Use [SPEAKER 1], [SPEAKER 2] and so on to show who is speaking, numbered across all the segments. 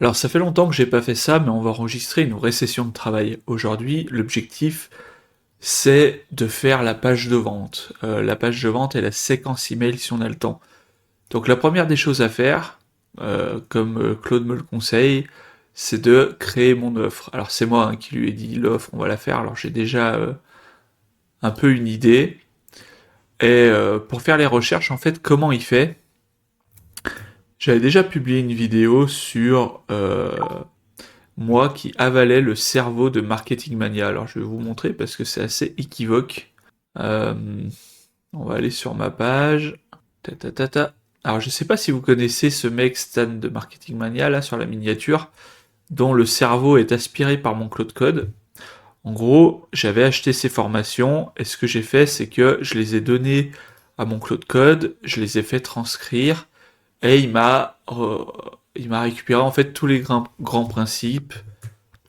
[SPEAKER 1] Alors ça fait longtemps que j'ai pas fait ça, mais on va enregistrer une vraie session de travail. Aujourd'hui, l'objectif, c'est de faire la page de vente. La page de vente et la séquence email si on a le temps. Donc la première des choses à faire, comme Claude me le conseille, c'est de créer mon offre. Alors c'est moi hein, qui lui ai dit l'offre, on va la faire. Alors j'ai déjà un peu une idée. Et pour faire les recherches, en fait, comment il fait? J'avais déjà publié une vidéo sur moi qui avalais le cerveau de Marketing Mania. Alors je vais vous montrer parce que c'est assez équivoque. Euh, on va aller sur ma page. Ta, ta, ta, ta. Alors je sais pas si vous connaissez ce mec Stan de Marketing Mania là sur la miniature, dont le cerveau est aspiré par mon Claude Code. En gros, j'avais acheté ces formations et ce que j'ai fait, c'est que je les ai données à mon Claude Code, je les ai fait transcrire et il m'a récupéré en fait tous les grands principes.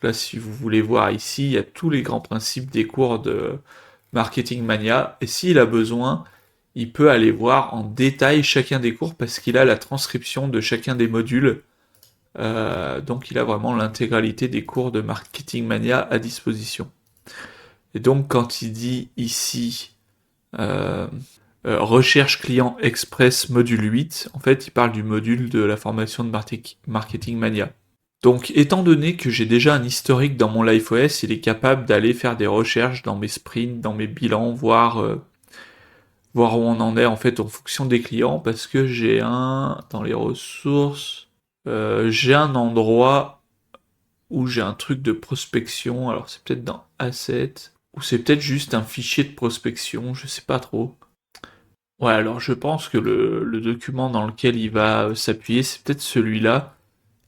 [SPEAKER 1] Là, si vous voulez voir ici, il y a tous les grands principes des cours de Marketing Mania. Et s'il a besoin, il peut aller voir en détail chacun des cours parce qu'il a la transcription de chacun des modules. Donc il a vraiment l'intégralité des cours de Marketing Mania à disposition. Et donc quand il dit ici euh, recherche client express module 8, en fait il parle du module de la formation de Marketing Mania. Donc, étant donné que j'ai déjà un historique dans mon LifeOS, il est capable d'aller faire des recherches dans mes sprints, dans mes bilans, voir où on en est en fait en fonction des clients, parce que dans les ressources, j'ai un endroit où j'ai un truc de prospection. Alors, c'est peut-être dans Assets, ou c'est peut-être juste un fichier de prospection, je sais pas trop. Ouais, alors je pense que le document dans lequel il va s'appuyer, c'est peut-être celui-là.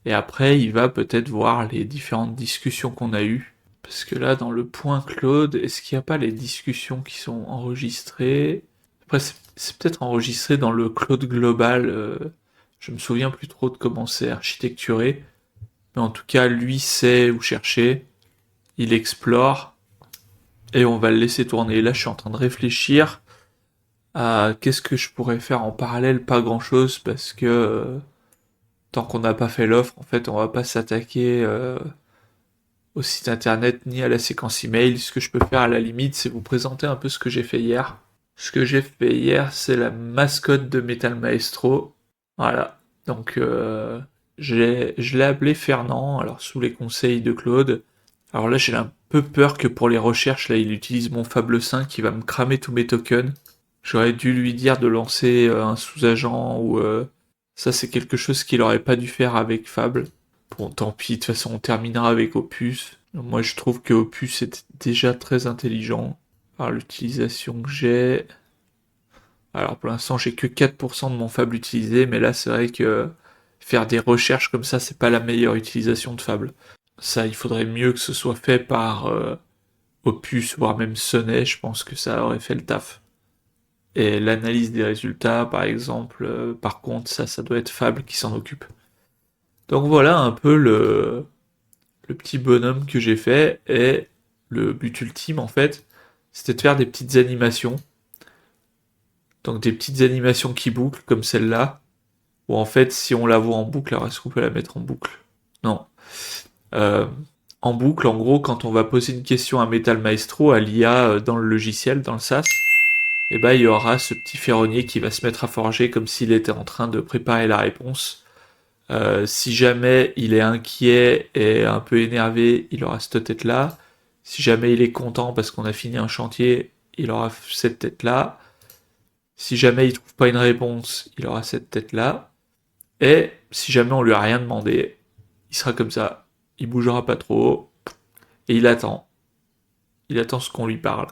[SPEAKER 1] Et après, il va peut-être voir les différentes discussions qu'on a eues. Parce que là, dans le point Claude, est-ce qu'il n'y a pas les discussions qui sont enregistrées? Après, c'est peut-être enregistré dans le Claude global. Je me souviens plus trop de comment c'est architecturé. Mais en tout cas, lui sait où chercher. Il explore. Et on va le laisser tourner. Là, je suis en train de réfléchir à qu'est-ce que je pourrais faire en parallèle. Pas grand-chose parce que tant qu'on n'a pas fait l'offre, en fait, on va pas s'attaquer au site internet ni à la séquence email. Ce que je peux faire à la limite, c'est vous présenter un peu ce que j'ai fait hier. Ce que j'ai fait hier, c'est la mascotte de Metal Maestro. Voilà. Donc, je l'ai appelé Fernand, alors sous les conseils de Claude. Alors là, j'ai un peu peur que pour les recherches, là, il utilise mon Fable 5 qui va me cramer tous mes tokens. J'aurais dû lui dire de lancer un sous-agent ou ça, c'est quelque chose qu'il aurait pas dû faire avec Fable. Bon, tant pis, de toute façon, on terminera avec Opus. Moi, je trouve que Opus est déjà très intelligent par l'utilisation que j'ai. Alors, pour l'instant, j'ai que 4% de mon Fable utilisé, mais là, c'est vrai que faire des recherches comme ça, c'est pas la meilleure utilisation de Fable. Ça, il faudrait mieux que ce soit fait par Opus, voire même Sonnet, je pense que ça aurait fait le taf. Et l'analyse des résultats, par exemple, par contre, ça doit être Fable qui s'en occupe. Donc voilà un peu le petit bonhomme que j'ai fait, et le but ultime en fait, c'était de faire des petites animations. Donc des petites animations qui bouclent comme celle-là, où en fait si on la voit en boucle, alors est-ce qu'on peut la mettre en boucle? Non. Euh, En boucle, en gros, quand on va poser une question à Metal Maestro, à l'IA dans le logiciel, dans le SaaS, et ben il y aura ce petit ferronnier qui va se mettre à forger comme s'il était en train de préparer la réponse. Si jamais il est inquiet et un peu énervé, il aura cette tête-là. Si jamais il est content parce qu'on a fini un chantier, il aura cette tête-là. Si jamais il trouve pas une réponse, il aura cette tête-là. Et si jamais on lui a rien demandé, il sera comme ça. Il bougera pas trop et il attend. Il attend ce qu'on lui parle.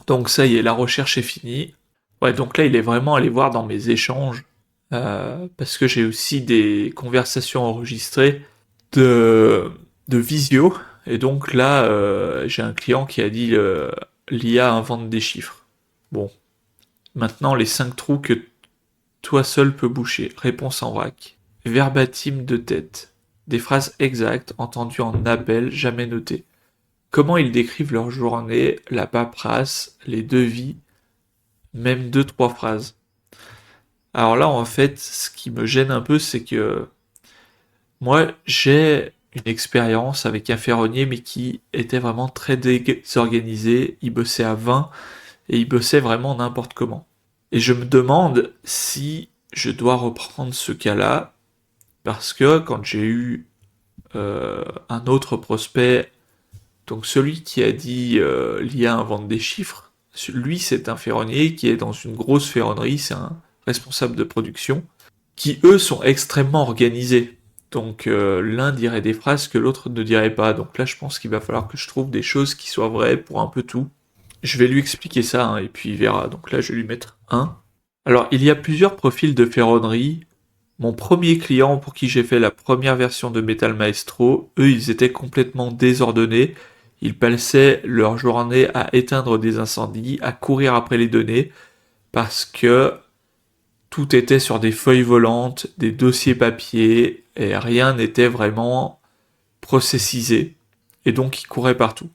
[SPEAKER 1] Donc ça y est, la recherche est finie. Ouais, donc là il est vraiment allé voir dans mes échanges parce que j'ai aussi des conversations enregistrées de visio. Et donc là, j'ai un client qui a dit l'IA invente des chiffres. Bon, maintenant les 5 trous que toi seul peux boucher. Réponse en vrac. Verbatim de tête. Des phrases exactes, entendues en appel, jamais notées. Comment ils décrivent leur journée, la paperasse, les devis, même deux, trois phrases. Alors là, en fait, ce qui me gêne un peu, c'est que Moi, j'ai une expérience avec un ferronnier, mais qui était vraiment très désorganisé. Il bossait à 20 et il bossait vraiment n'importe comment. Et je me demande si je dois reprendre ce cas-là, parce que quand j'ai eu un autre prospect, donc celui qui a dit l'IA invente des chiffres, lui c'est un ferronnier qui est dans une grosse ferronnerie, c'est un responsable de production, qui eux sont extrêmement organisés. Donc l'un dirait des phrases que l'autre ne dirait pas. Donc là je pense qu'il va falloir que je trouve des choses qui soient vraies pour un peu tout. Je vais lui expliquer ça hein, et puis il verra. Donc là je vais lui mettre un. Alors il y a plusieurs profils de ferronnerie. Mon premier client pour qui j'ai fait la première version de Metal Maestro, eux ils étaient complètement désordonnés. Ils passaient leur journée à éteindre des incendies, à courir après les données, parce que tout était sur des feuilles volantes, des dossiers papier, et rien n'était vraiment processisé. Et donc ils couraient partout.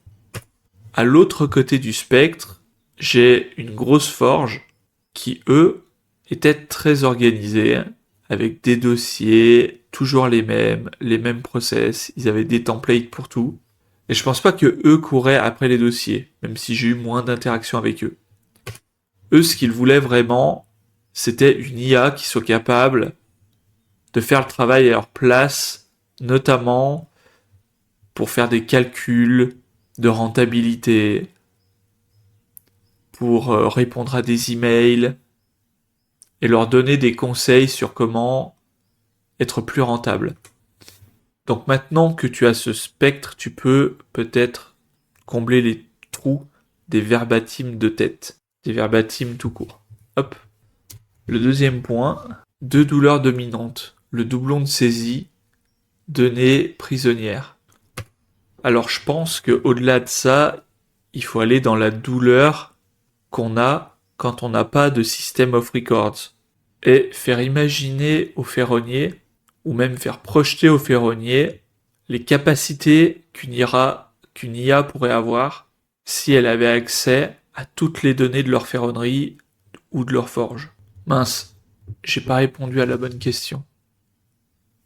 [SPEAKER 1] À l'autre côté du spectre, j'ai une grosse forge qui, eux, étaient très organisés, avec des dossiers, toujours les mêmes process, ils avaient des templates pour tout. Et je pense pas que eux couraient après les dossiers, même si j'ai eu moins d'interactions avec eux. Eux, ce qu'ils voulaient vraiment, c'était une IA qui soit capable de faire le travail à leur place, notamment pour faire des calculs de rentabilité, pour répondre à des emails et leur donner des conseils sur comment être plus rentable. Donc maintenant que tu as ce spectre, tu peux peut-être combler les trous des verbatims de tête, des verbatims tout court. Hop. Le deuxième point, deux douleurs dominantes, le doublon de saisie, données prisonnières. Alors je pense que au-delà de ça, il faut aller dans la douleur qu'on a quand on n'a pas de système of records et faire imaginer au ferronnier ou même faire projeter au ferronnier les capacités qu'une IA pourrait avoir si elle avait accès à toutes les données de leur ferronnerie ou de leur forge. Mince, j'ai pas répondu à la bonne question.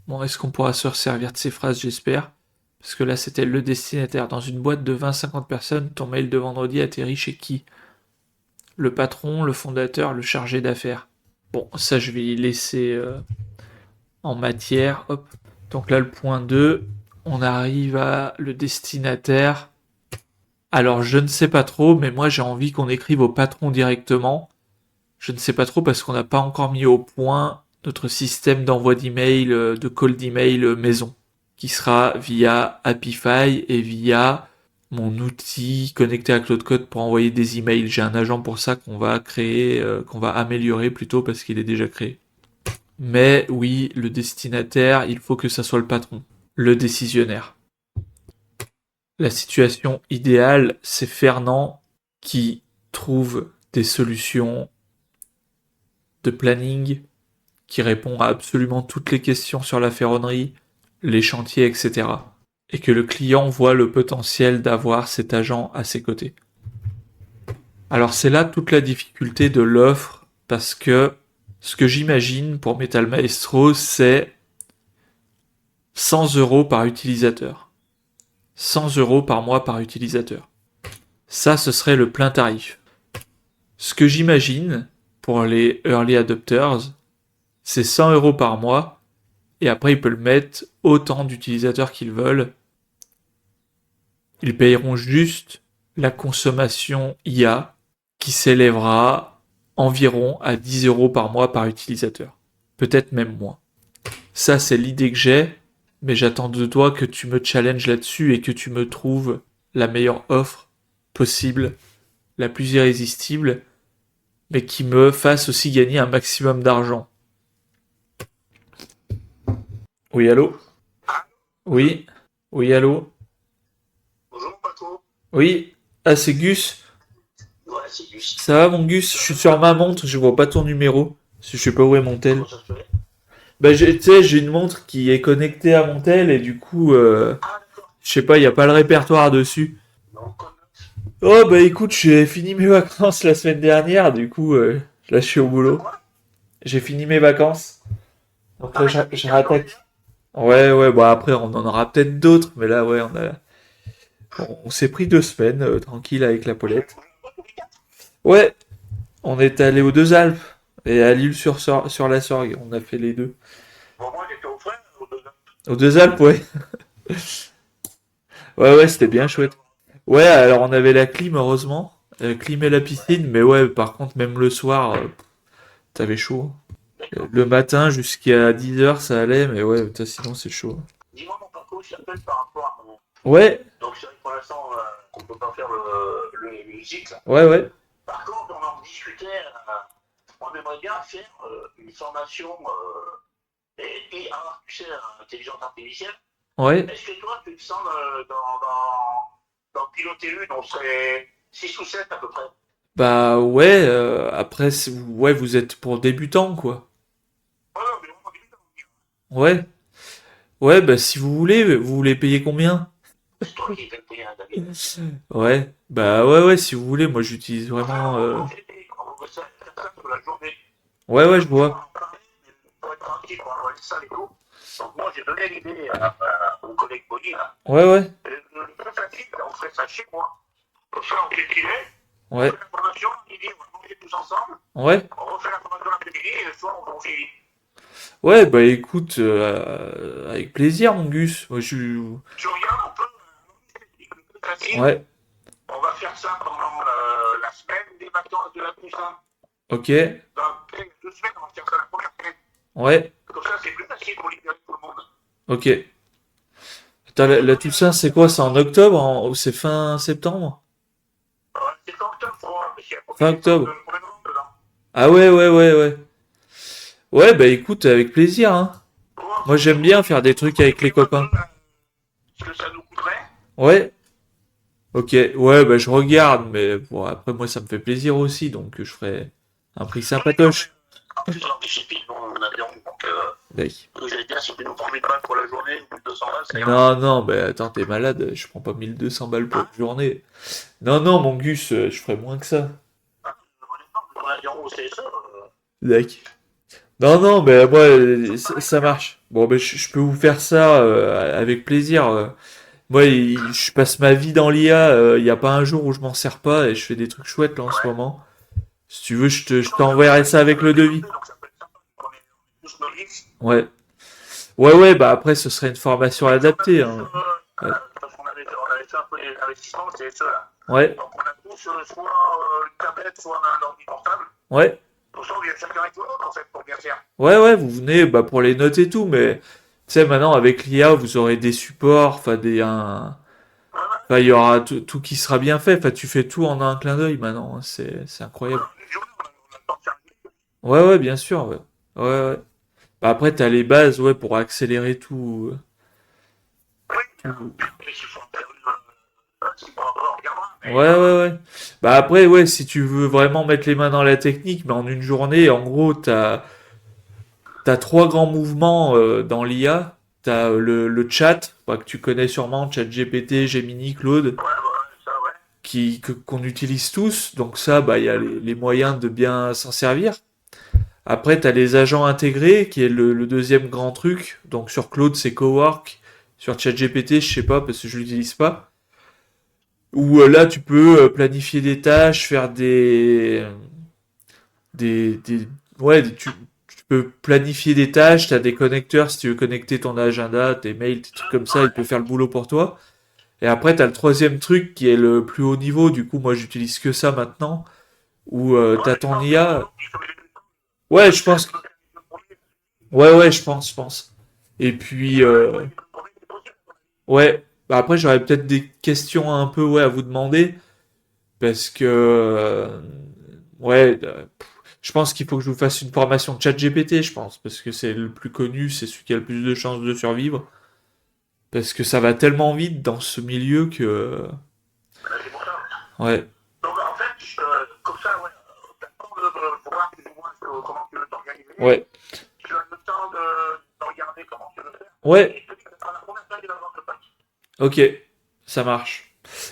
[SPEAKER 1] Bon, est-ce qu'on pourra se resservir de ces phrases, j'espère? Parce que là, c'était le destinataire. Dans une boîte de 20-50 personnes, ton mail de vendredi atterrit chez qui? Le patron, le fondateur, le chargé d'affaires. Bon, ça, je vais y laisser en matière. Hop. Donc là, le point 2, on arrive à le destinataire. Alors, je ne sais pas trop, mais moi, j'ai envie qu'on écrive au patron directement. Je ne sais pas trop parce qu'on n'a pas encore mis au point notre système d'envoi d'email, de call d'email maison, qui sera via Happify et via mon outil connecté à Cloud Code pour envoyer des emails. J'ai un agent pour ça qu'on va créer, qu'on va améliorer plutôt parce qu'il est déjà créé. Mais oui, le destinataire, il faut que ça soit le patron, le décisionnaire. La situation idéale, c'est Fernand qui trouve des solutions de planning, qui répond à absolument toutes les questions sur la ferronnerie, les chantiers, etc. Et que le client voit le potentiel d'avoir cet agent à ses côtés. Alors c'est là toute la difficulté de l'offre, parce que ce que j'imagine pour Metal Maestro, c'est 100 € par utilisateur. 100 € par mois par utilisateur. Ça, ce serait le plein tarif. Ce que j'imagine pour les early adopters, c'est 100 € par mois, et après ils peuvent mettre autant d'utilisateurs qu'ils veulent. Ils payeront juste la consommation IA, qui s'élèvera environ à 10 € par mois par utilisateur. Peut-être même moins. Ça, c'est l'idée que j'ai, mais j'attends de toi que tu me challenges là-dessus et que tu me trouves la meilleure offre possible, la plus irrésistible, mais qui me fasse aussi gagner un maximum d'argent. Oui, allô? Oui? Oui, allô?
[SPEAKER 2] Bonjour, Paco.
[SPEAKER 1] Oui? Ah, c'est Gus?
[SPEAKER 2] Ouais, c'est Gus.
[SPEAKER 1] Ça va, mon Gus? Je suis sur ma montre, je vois pas ton numéro. Je sais pas où est mon tel.
[SPEAKER 2] Comment ça se fait?
[SPEAKER 1] Bah, tu sais, j'ai une montre qui est connectée à mon tel et du coup,
[SPEAKER 2] Ah, d'accord.
[SPEAKER 1] je sais pas, il y a pas le répertoire dessus.
[SPEAKER 2] Non, comme
[SPEAKER 1] Oh, bah écoute, j'ai fini mes vacances la semaine dernière, du coup, là, je suis au
[SPEAKER 2] de
[SPEAKER 1] boulot.
[SPEAKER 2] quoi?
[SPEAKER 1] J'ai fini mes vacances. Donc
[SPEAKER 2] Ah,
[SPEAKER 1] là,
[SPEAKER 2] ouais,
[SPEAKER 1] je
[SPEAKER 2] quel jour?
[SPEAKER 1] rattaque. Ouais, ouais, bon après on en aura peut-être d'autres, mais là ouais, on s'est pris 2 semaines tranquille avec la Paulette. Ouais, on est allé aux Deux Alpes et à sur la Sorgue, on a fait les deux.
[SPEAKER 2] Bon, moi, j'étais au frais, au deux ans.
[SPEAKER 1] Aux Deux Alpes, ouais. Ouais, ouais, c'était bien chouette. Ouais, alors on avait la clim heureusement, clim et la piscine, mais ouais, par contre même le soir, t'avais chaud.
[SPEAKER 2] D'accord.
[SPEAKER 1] Le matin jusqu'à 10 heures ça allait, mais ouais, sinon c'est chaud.
[SPEAKER 2] Dis-moi, mon parcours, je t'appelle par rapport à mon.
[SPEAKER 1] Ouais,
[SPEAKER 2] Donc, c'est vrai que pour l'instant, on ne peut pas faire le cycle.
[SPEAKER 1] ouais, ouais,
[SPEAKER 2] Par contre, on en discutait, on aimerait bien faire une formation IA, tu sais, intelligence artificielle.
[SPEAKER 1] ouais.
[SPEAKER 2] Est-ce que toi, tu te sens dans piloter une, on serait 6 ou 7 à peu près.
[SPEAKER 1] Bah ouais, après, ouais, vous êtes pour débutants, quoi.
[SPEAKER 2] Voilà, mais vraiment débutant.
[SPEAKER 1] Ouais, ouais, bah si vous voulez payer combien?
[SPEAKER 2] C'est toi qui es le payé, David.
[SPEAKER 1] Ouais, bah ouais, ouais, si vous voulez, moi j'utilise
[SPEAKER 2] Enfin,
[SPEAKER 1] vraiment...
[SPEAKER 2] on fait ça de la journée.
[SPEAKER 1] Ouais, ouais, je
[SPEAKER 2] Donc, on
[SPEAKER 1] vois.
[SPEAKER 2] va en parler, mais pour être tranquille, on va avoir les salles et tout. Donc, moi, j'ai donné l'idée au collègue Bonnie, là.
[SPEAKER 1] Ouais, ouais,
[SPEAKER 2] Le plus facile, on ferait ça chez moi. Comme ça, on fait le filet, on
[SPEAKER 1] ouais,
[SPEAKER 2] fait la formation, midi, on va manger tous ensemble,
[SPEAKER 1] ouais.
[SPEAKER 2] on refait la formation l'après-midi, et le soir, on finit.
[SPEAKER 1] Ouais, bah écoute, avec plaisir, mon Gus. Moi,
[SPEAKER 2] Tu regardes un peu, le plus facile,
[SPEAKER 1] Ouais,
[SPEAKER 2] on va faire ça pendant la semaine des vacances de la Toussaint.
[SPEAKER 1] ok,
[SPEAKER 2] Dans 2 semaines, on va faire ça la première semaine.
[SPEAKER 1] ouais,
[SPEAKER 2] Comme ça, c'est plus facile pour libérer tout le monde.
[SPEAKER 1] ok. Attends, la Toussaint, c'est quoi? C'est en octobre ou c'est fin septembre?
[SPEAKER 2] C'est en octobre, mais il faut
[SPEAKER 1] Fin
[SPEAKER 2] qu'il y ait
[SPEAKER 1] octobre.
[SPEAKER 2] de novembre dedans.
[SPEAKER 1] Ah ouais, ouais, ouais, ouais. Ouais, bah écoute, avec plaisir, hein.
[SPEAKER 2] Voir
[SPEAKER 1] Moi, j'aime bien faire des trucs avec les
[SPEAKER 2] un peu
[SPEAKER 1] copains.
[SPEAKER 2] ce que ça nous coûterait.
[SPEAKER 1] Ouais, ok, ouais, bah je regarde, mais bon, après, moi, ça me fait plaisir aussi, donc je ferai un prix
[SPEAKER 2] Oui, non, mais
[SPEAKER 1] sympatoche.
[SPEAKER 2] en plus, on anticipe, on a bien. Donc,
[SPEAKER 1] Ouais.
[SPEAKER 2] j'allais dire, si tu nous prends 1000 balles pour la journée, ou 200 balles, ça ira.
[SPEAKER 1] Non, non, bah attends, t'es malade, je prends pas 1 200 balles pour
[SPEAKER 2] Hein?
[SPEAKER 1] une journée. Non, non, mon Gus, je ferai moins que ça.
[SPEAKER 2] Honnêtement, on va dire, oh, c'est ça.
[SPEAKER 1] D'accord. Non, non, mais moi, ça marche. Bon, ben, je peux vous faire ça avec plaisir. Moi, je passe ma vie dans l'IA. Il n'y a pas un jour où je m'en sers pas et je fais des trucs chouettes là en ce
[SPEAKER 2] Ouais.
[SPEAKER 1] moment. Si tu veux, je
[SPEAKER 2] Non, mais le
[SPEAKER 1] t'enverrai
[SPEAKER 2] principe,
[SPEAKER 1] ça
[SPEAKER 2] on
[SPEAKER 1] avec
[SPEAKER 2] veut
[SPEAKER 1] le
[SPEAKER 2] le
[SPEAKER 1] devis.
[SPEAKER 2] développer, donc ça peut être sympa. On est tous novices.
[SPEAKER 1] Ouais. Ouais, ouais, bah après, ce serait une formation
[SPEAKER 2] Mais on a
[SPEAKER 1] adaptée,
[SPEAKER 2] tous,
[SPEAKER 1] hein. Ouais.
[SPEAKER 2] parce qu'on avait fait un peu les investissements, c'est ceux-là.
[SPEAKER 1] Ouais.
[SPEAKER 2] Donc, on a tous soit une tablette, soit un ordi portable.
[SPEAKER 1] Ouais.
[SPEAKER 2] Pour ça, on vient chacun avec l'autre, en fait, pour bien faire.
[SPEAKER 1] Ouais, ouais, vous venez bah, pour les notes et tout, mais tu sais, maintenant, avec l'IA, vous aurez des supports,
[SPEAKER 2] Ouais, ouais.
[SPEAKER 1] enfin, il y aura tout qui sera bien fait. Enfin, tu fais tout en un clin d'œil maintenant, hein. C'est incroyable.
[SPEAKER 2] Voilà, une journée, on a le temps de faire un truc.
[SPEAKER 1] Ouais, ouais, bien sûr, ouais. Ouais, ouais. Bah, après, t'as les bases, ouais, pour accélérer tout.
[SPEAKER 2] Oui,
[SPEAKER 1] Tout.
[SPEAKER 2] mais s'il faut en faire une, c'est pas encore, on regardera.
[SPEAKER 1] Ouais,
[SPEAKER 2] Mais
[SPEAKER 1] ouais, ouais. Bah, après, ouais, si tu veux vraiment mettre les mains dans la technique, mais en une journée, en gros, t'as 3 grands mouvements dans l'IA. T'as le chat, bah, que tu connais sûrement, ChatGPT, Gemini, Claude,
[SPEAKER 2] ouais, ouais, ça, ouais.
[SPEAKER 1] qu'on utilise tous. Donc ça, bah, il y a les moyens de bien s'en servir. Après, tu as les agents intégrés, qui est le deuxième grand truc. Donc sur Claude, c'est Cowork. Sur ChatGPT, je sais pas, parce que je l'utilise pas. Où là, tu peux planifier des tâches, faire des ouais, tu peux planifier des tâches. Tu as des connecteurs si tu veux connecter ton agenda, tes mails, tes trucs comme ça. Il peut faire le boulot pour toi. Et après, tu as le troisième truc qui est le plus haut niveau. Du coup, moi, j'utilise que ça maintenant. Où tu
[SPEAKER 2] Ouais,
[SPEAKER 1] as
[SPEAKER 2] mais je
[SPEAKER 1] ton
[SPEAKER 2] pense que
[SPEAKER 1] IA.
[SPEAKER 2] nous, qui sommes les deux,
[SPEAKER 1] Ouais,
[SPEAKER 2] c'est
[SPEAKER 1] je
[SPEAKER 2] le
[SPEAKER 1] pense.
[SPEAKER 2] premier.
[SPEAKER 1] Ouais, ouais, je pense. Et puis,
[SPEAKER 2] Ouais, ouais, le premier, c'est possible.
[SPEAKER 1] ouais, bah après j'aurais peut-être des questions un peu ouais, à vous demander, parce que, ouais, je pense qu'il faut que je vous fasse une formation de ChatGPT, je pense, parce que c'est le plus connu, c'est celui qui a le plus de chances de survivre, parce que ça va tellement vite dans ce milieu que,
[SPEAKER 2] C'est pour ça.
[SPEAKER 1] ouais,
[SPEAKER 2] Donc, en fait, comme ça, ouais, t'as le temps de voir plus ou moins comment tu veux t'organiser.
[SPEAKER 1] ouais,
[SPEAKER 2] Tu as le temps de regarder comment tu veux faire.
[SPEAKER 1] ouais,
[SPEAKER 2] Et je te dis que ça sera la première taille de la vente de pack.
[SPEAKER 1] ok, ça marche.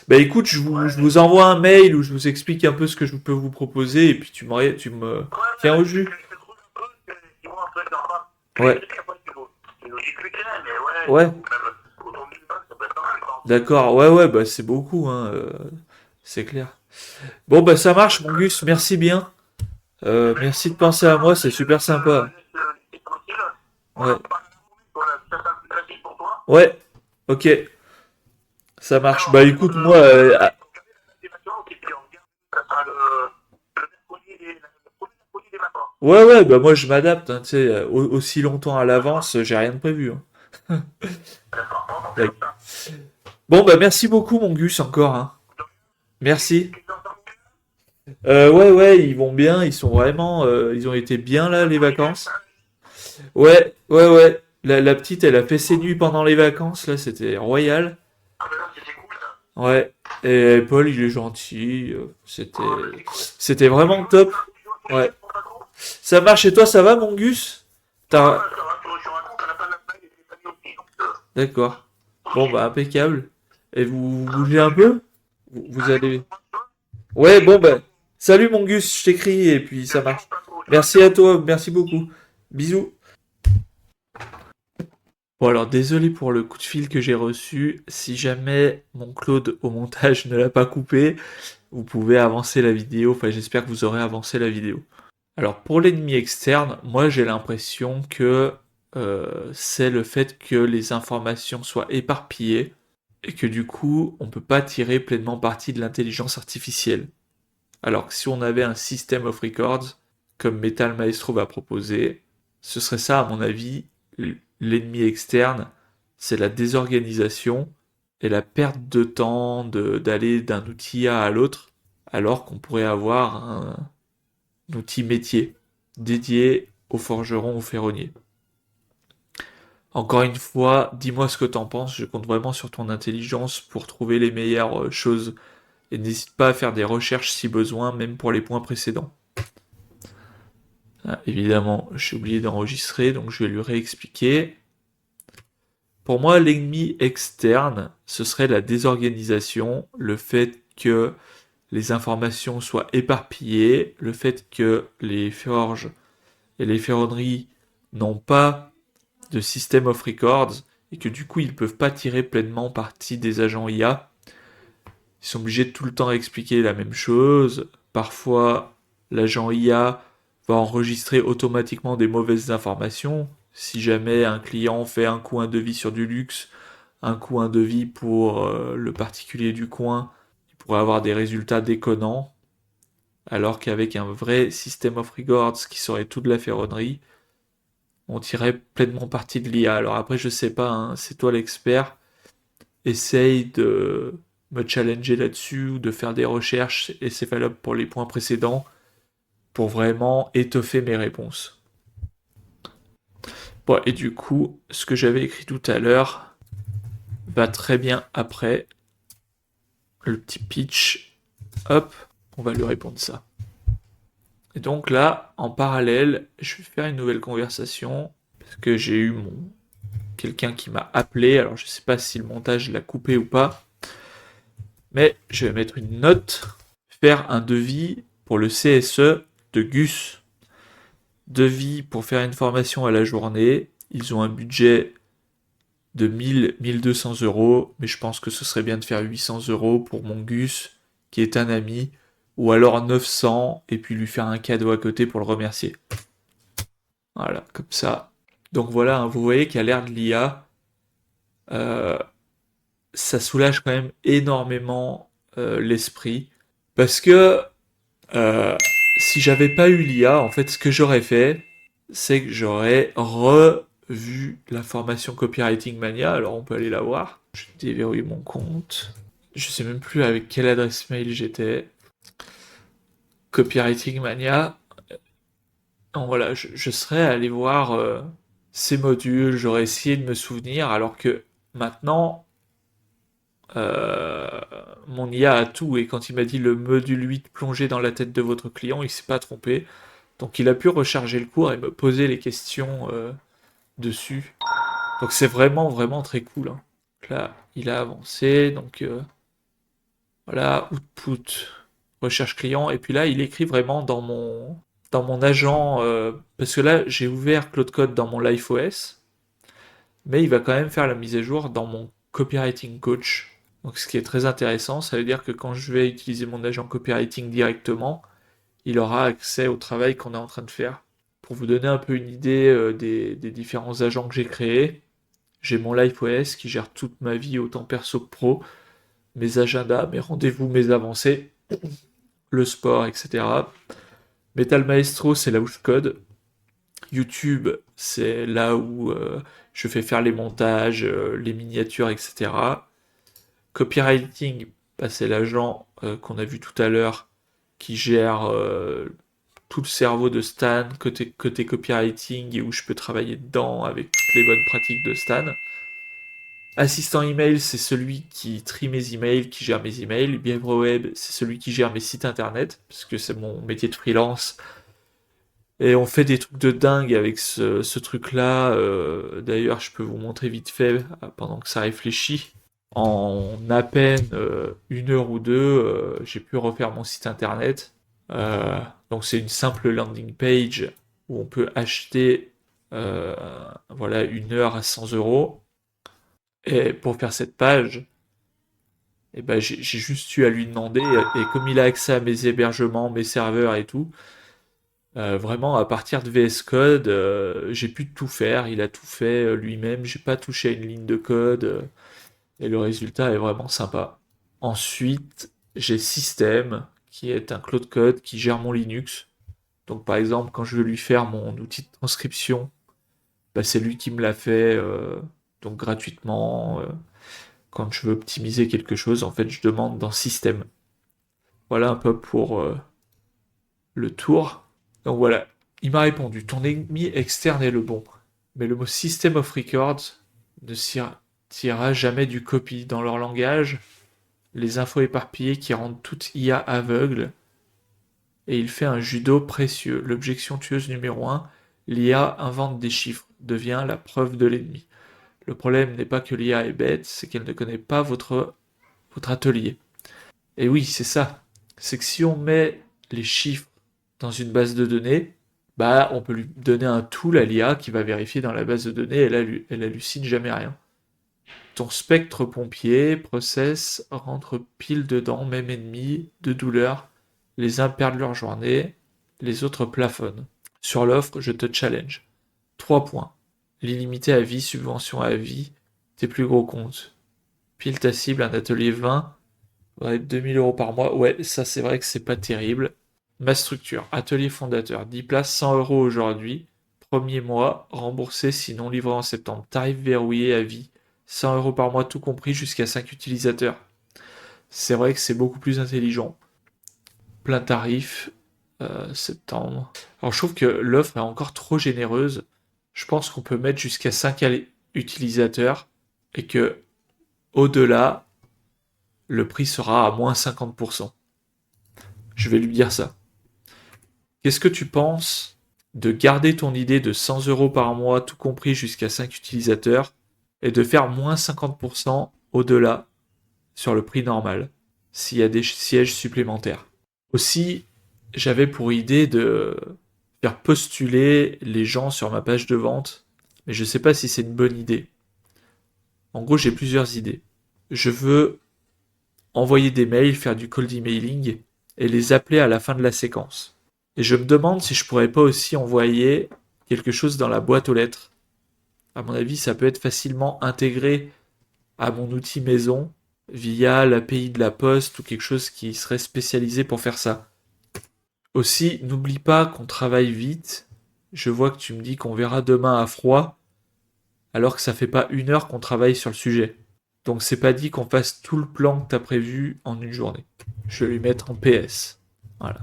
[SPEAKER 1] Bah écoute,
[SPEAKER 2] Ouais,
[SPEAKER 1] je vous envoie un mail où je vous explique un peu ce que je peux vous proposer, et puis tu me
[SPEAKER 2] ouais,
[SPEAKER 1] tiens au
[SPEAKER 2] je
[SPEAKER 1] jus.
[SPEAKER 2] trouve un peu qu'ils vont entrer dans le.
[SPEAKER 1] Ouais,
[SPEAKER 2] Tu une logique week-end, mais ouais,
[SPEAKER 1] Ouais,
[SPEAKER 2] même autour d'une balle, ça peut être pas mal, quoi.
[SPEAKER 1] d'accord, ouais, ouais, bah c'est beaucoup, hein, c'est clair. Bon, bah ça marche, mon Gus, merci bien.
[SPEAKER 2] Eh ben,
[SPEAKER 1] Merci de
[SPEAKER 2] écoute,
[SPEAKER 1] penser à moi, c'est super sympa.
[SPEAKER 2] laisse tranquille. On
[SPEAKER 1] Ouais,
[SPEAKER 2] en parle un moment, voilà, ça sera plus facile pour toi.
[SPEAKER 1] ouais, ok, ça marche.
[SPEAKER 2] Alors,
[SPEAKER 1] Bah écoute, moi,
[SPEAKER 2] pour garder la date des vacances, et puis on garde, ça sera le mercredi le premier mercredi des vacances.
[SPEAKER 1] ouais, ouais, bah moi je m'adapte, hein, tu sais, aussi longtemps à l'avance, j'ai rien de prévu, hein.
[SPEAKER 2] D'accord, on fait
[SPEAKER 1] D'ac-
[SPEAKER 2] comme ça.
[SPEAKER 1] Bon, bah merci beaucoup, mon Gus, encore, hein. Merci.
[SPEAKER 2] Tu t'entends bien?
[SPEAKER 1] Ouais, ouais, ils vont bien, ils sont vraiment, ils ont été bien là,
[SPEAKER 2] Ça
[SPEAKER 1] les
[SPEAKER 2] bouge bien,
[SPEAKER 1] vacances.
[SPEAKER 2] ça.
[SPEAKER 1] Ouais, ouais, ouais. La petite, elle a fait ses nuits pendant les vacances, là, c'était royal.
[SPEAKER 2] Ah ben là, c'était cool, ça.
[SPEAKER 1] Ouais. Et Paul, il est gentil,
[SPEAKER 2] Ah ben c'est cool.
[SPEAKER 1] c'était vraiment top.
[SPEAKER 2] Tu vois tous les
[SPEAKER 1] Ouais.
[SPEAKER 2] chefs pour ta gros?
[SPEAKER 1] Ça marche et toi, ça va, mon Gus?
[SPEAKER 2] Ouais,
[SPEAKER 1] T'as,
[SPEAKER 2] ça va, tu racontes, on n'a pas la taille et les familles aussi, donc
[SPEAKER 1] d'accord. Bon,
[SPEAKER 2] tranquille.
[SPEAKER 1] bah, impeccable. Et vous
[SPEAKER 2] Ah,
[SPEAKER 1] bougez un
[SPEAKER 2] salut.
[SPEAKER 1] peu? Vous
[SPEAKER 2] Allez,
[SPEAKER 1] allez.
[SPEAKER 2] bonne soirée.
[SPEAKER 1] Ouais,
[SPEAKER 2] Et
[SPEAKER 1] bon, bah, salut, mon Gus, je t'écris et puis ça
[SPEAKER 2] merci pour
[SPEAKER 1] marche.
[SPEAKER 2] ta gros. Ciao,
[SPEAKER 1] Merci à
[SPEAKER 2] ciao.
[SPEAKER 1] toi, merci beaucoup. Bisous. Bon alors désolé pour le coup de fil que j'ai reçu. Si jamais mon Claude au montage ne l'a pas coupé, vous pouvez avancer la vidéo. Enfin j'espère que vous aurez avancé la vidéo. Alors pour l'ennemi externe, moi j'ai l'impression que c'est le fait que les informations soient éparpillées et que du coup on ne peut pas tirer pleinement parti de l'intelligence artificielle. Alors que si on avait un system of records, comme Metal Maestro va proposer, ce serait ça, à mon avis, l'ennemi externe, c'est la désorganisation et la perte de temps d'aller d'un outil A à l'autre, alors qu'on pourrait avoir un outil métier dédié aux forgerons, aux ferronniers. Encore une fois, dis-moi ce que t'en penses, je compte vraiment sur ton intelligence pour trouver les meilleures choses et n'hésite pas à faire des recherches si besoin, même pour les points précédents. Ah, évidemment, j'ai oublié d'enregistrer, donc je vais lui réexpliquer. Pour moi, l'ennemi externe, ce serait la désorganisation, le fait que les informations soient éparpillées, le fait que les forges et les ferronneries n'ont pas de system of records et que du coup ils ne peuvent pas tirer pleinement parti des agents IA. Ils sont obligés de tout le temps expliquer la même chose. Parfois, l'agent IA va enregistrer automatiquement des mauvaises informations. Si jamais un client fait un coup un devis sur du luxe, un coup un devis pour le particulier du coin, il pourrait avoir des résultats déconnants. Alors qu'avec un vrai system of records qui serait toute la ferronnerie, on tirait pleinement parti de l'IA. Alors après, je sais pas, hein, c'est toi l'expert. Essaye de me challenger là-dessus ou de faire des recherches et c'est valable pour les points précédents pour vraiment étoffer mes réponses. Bon, et du coup, ce que j'avais écrit tout à l'heure va très bien après le petit pitch. Hop, on va lui répondre ça. Et donc là, en parallèle, je vais faire une nouvelle conversation parce que j'ai eu mon quelqu'un qui m'a appelé. Alors je sais pas si le montage l'a coupé ou pas, mais je vais mettre une note, faire un devis pour le CSE de Gus. Devis pour faire une formation à la journée. Ils ont un budget de 1000-1200 euros, mais je pense que ce serait bien de faire 800 euros pour mon Gus, qui est un ami, ou alors 900, et puis lui faire un cadeau à côté pour le remercier. Voilà, comme ça. Donc voilà, hein, vous voyez qu'il y a l'air de l'IA. Euh, Ça soulage quand même énormément l'esprit. Parce que euh, si j'avais pas eu l'IA, en fait, ce que j'aurais fait, c'est que j'aurais revu la formation Copywriting Mania. Alors, on peut aller la voir. Je déverrouille mon compte. Je sais même plus avec quelle adresse mail j'étais. Copywriting Mania. Donc voilà, je serais allé voir ces modules. J'aurais essayé de me souvenir. Alors que maintenant, euh, mon IA a tout. Et quand il m'a dit le module 8 plongé dans la tête de votre client, il s'est pas trompé. Donc il a pu recharger le cours et me poser les questions dessus. Donc c'est vraiment vraiment très cool, hein. Donc là, il a avancé, donc voilà, output, recherche client, et puis là, il écrit vraiment dans mon agent, parce que là, j'ai ouvert Claude Code dans mon LifeOS, mais il va quand même faire la mise à jour dans mon copywriting coach. Donc ce qui est très intéressant, ça veut dire que quand je vais utiliser mon agent copywriting directement, il aura accès au travail qu'on est en train de faire. Pour vous donner un peu une idée des différents agents que j'ai créés, j'ai mon LifeOS qui gère toute ma vie, autant perso que pro, mes agendas, mes rendez-vous, mes avancées, le sport, etc. Metal Maestro, c'est là où je code. YouTube, c'est là où je fais faire les montages, les miniatures, etc. Copywriting, bah, c'est l'agent qu'on a vu tout à l'heure qui gère tout le cerveau de Stan côté copywriting et où je peux travailler dedans avec toutes les bonnes pratiques de Stan. Assistant email, c'est celui qui trie mes emails, qui gère mes emails. Web, c'est celui qui gère mes sites internet, parce que c'est mon métier de freelance. Et on fait des trucs de dingue avec ce truc-là. D'ailleurs, je peux vous montrer vite fait, pendant que ça réfléchit. En à peine 1 heure ou deux, j'ai pu refaire mon site internet. Euh, donc c'est une simple landing page où on peut acheter euh, voilà, 1 heure à 100 euros. Et pour faire cette page, eh ben, j'ai juste eu à lui demander, et comme il a accès à mes hébergements, mes serveurs et tout, vraiment à partir de VS Code, j'ai pu tout faire, il a tout fait lui-même, j'ai pas touché à une ligne de code, et le résultat est vraiment sympa. Ensuite, j'ai System, qui est un Cloud Code qui gère mon Linux. Donc par exemple, quand je veux lui faire mon outil de transcription, bah, c'est lui qui me l'a fait, donc gratuitement. Quand je veux optimiser quelque chose, en fait, je demande dans Système. Voilà un peu pour le tour. Donc voilà, il m'a répondu, ton ennemi externe est le bon, mais le mot System of Records ne tirera jamais du copy dans leur langage, les infos éparpillées qui rendent toute IA aveugle, et il fait un judo précieux. L'objection tueuse numéro un, l'IA invente des chiffres, devient la preuve de l'ennemi. Le problème n'est pas que l'IA est bête, c'est qu'elle ne connaît pas votre atelier. Et oui, c'est ça. C'est que si on met les chiffres dans une base de données, bah, on peut lui donner un tool à l'IA qui va vérifier dans la base de données, elle hallucine jamais rien. Ton spectre pompier, process, rentre pile dedans, même ennemi, de douleur, les uns perdent leur journée, les autres plafonnent. Sur l'offre, je te challenge. 3 points. L'illimité à vie, subvention à vie, tes plus gros comptes. Pile ta cible, un atelier 20, ouais, 2000 € par mois. Ouais, ça c'est vrai que c'est pas terrible. Ma structure, atelier fondateur, 10 places, 100 € aujourd'hui. Premier mois, remboursé sinon livré en septembre. Tarif verrouillé à vie. 100 € par mois tout compris jusqu'à 5 utilisateurs. C'est vrai que c'est beaucoup plus intelligent. Plein tarif, septembre. Alors je trouve que l'offre est encore trop généreuse. Je pense qu'on peut mettre jusqu'à 5 utilisateurs et que au-delà, le prix sera à moins 50%. Je vais lui dire ça. Qu'est-ce que tu penses de garder ton idée de 100 € par mois, tout compris jusqu'à 5 utilisateurs, et de faire moins 50% au-delà sur le prix normal, s'il y a des sièges supplémentaires? Aussi, j'avais pour idée de faire postuler les gens sur ma page de vente, mais je ne sais pas si c'est une bonne idée. En gros, j'ai plusieurs idées. Je veux envoyer des mails, faire du cold emailing et les appeler à la fin de la séquence. Et je me demande si je pourrais pas aussi envoyer quelque chose dans la boîte aux lettres. À mon avis, ça peut être facilement intégré à mon outil maison via l'API de la Poste ou quelque chose qui serait spécialisé pour faire ça. Aussi, n'oublie pas qu'on travaille vite. Je vois que tu me dis qu'on verra demain à froid, alors que ça fait pas 1 heure qu'on travaille sur le sujet. Donc c'est pas dit qu'on fasse tout le plan que t'as prévu en une journée. Je vais lui mettre en PS. Voilà.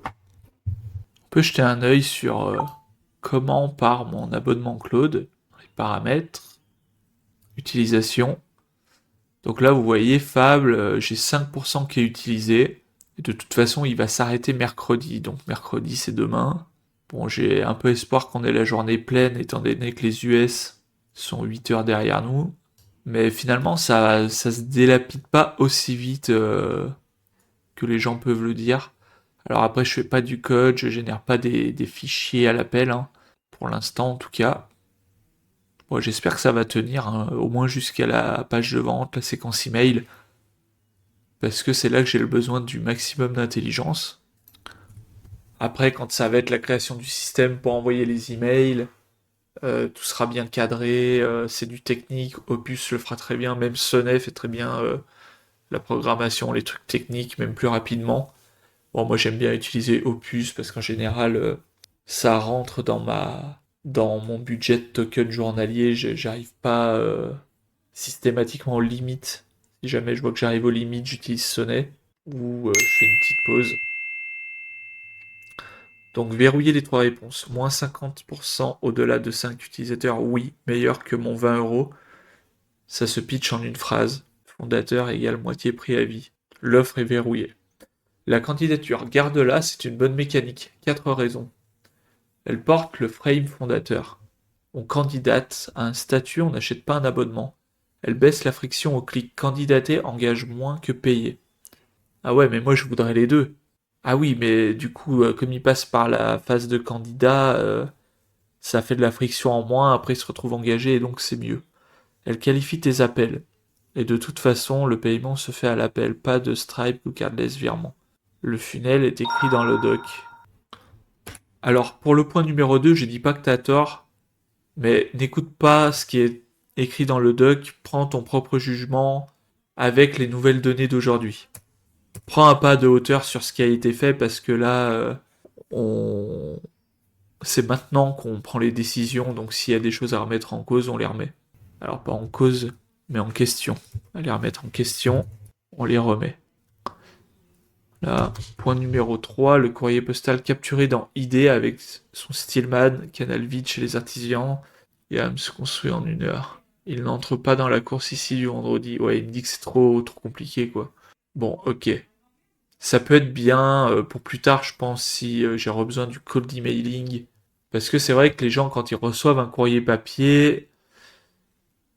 [SPEAKER 1] On peut jeter un œil sur comment part mon abonnement Claude, les paramètres, utilisation. Donc là, vous voyez, Fable, j'ai 5% qui est utilisé. Et de toute façon, il va s'arrêter mercredi. Donc mercredi, c'est demain. Bon, j'ai un peu espoir qu'on ait la journée pleine, étant donné que les US sont 8 heures derrière nous. Mais finalement, ça se délapide pas aussi vite que les gens peuvent le dire. Alors après, je fais pas du code, je génère pas des fichiers à l'appel, hein, pour l'instant en tout cas. Bon, j'espère que ça va tenir, hein, au moins jusqu'à la page de vente, la séquence email, parce que c'est là que j'ai le besoin du maximum d'intelligence. Après, quand ça va être la création du système pour envoyer les emails, tout sera bien cadré, c'est du technique, Opus le fera très bien, même Sonnet fait très bien la programmation, les trucs techniques, même plus rapidement. Bon, moi j'aime bien utiliser Opus parce qu'en général, ça rentre dans mon budget de token journalier, j'arrive pas systématiquement aux limites. Si jamais je vois que j'arrive aux limites, j'utilise Sonnet ou je fais une petite pause. Donc verrouiller les trois réponses. Moins 50% au-delà de 5 utilisateurs, oui, meilleur que mon 20 euros. Ça se pitch en une phrase. Fondateur égale moitié prix à vie. L'offre est verrouillée. La candidature, garde-la, c'est une bonne mécanique. 4 raisons. Elle porte le frame fondateur. On candidate à un statut, on n'achète pas un abonnement. Elle baisse la friction au clic. Candidater engage moins que payer. Ah ouais, mais moi je voudrais les deux. Ah oui, mais du coup, comme il passe par la phase de candidat, ça fait de la friction en moins, après il se retrouve engagé et donc c'est mieux. Elle qualifie tes appels. Et de toute façon, le paiement se fait à l'appel, pas de Stripe ou cardless virement. Le funnel est écrit dans le doc. Alors, pour le point numéro 2, je dis pas que t'as tort, mais n'écoute pas ce qui est écrit dans le doc, prends ton propre jugement avec les nouvelles données d'aujourd'hui. Prends un pas de hauteur sur ce qui a été fait parce que là, on... c'est maintenant qu'on prend les décisions, donc s'il y a des choses à remettre en cause, on les remet. Alors pas en cause, mais en question. À les remettre en question, on les remet. Là, point numéro 3, le courrier postal capturé dans ID avec son Stillman, canal vide chez les artisans, et à se construire en 1 heure. Il n'entre pas dans la course ici du vendredi. Ouais, il me dit que c'est trop compliqué, quoi. Bon, ok. Ça peut être bien pour plus tard, je pense, si j'ai besoin du cold emailing. Parce que c'est vrai que les gens, quand ils reçoivent un courrier papier,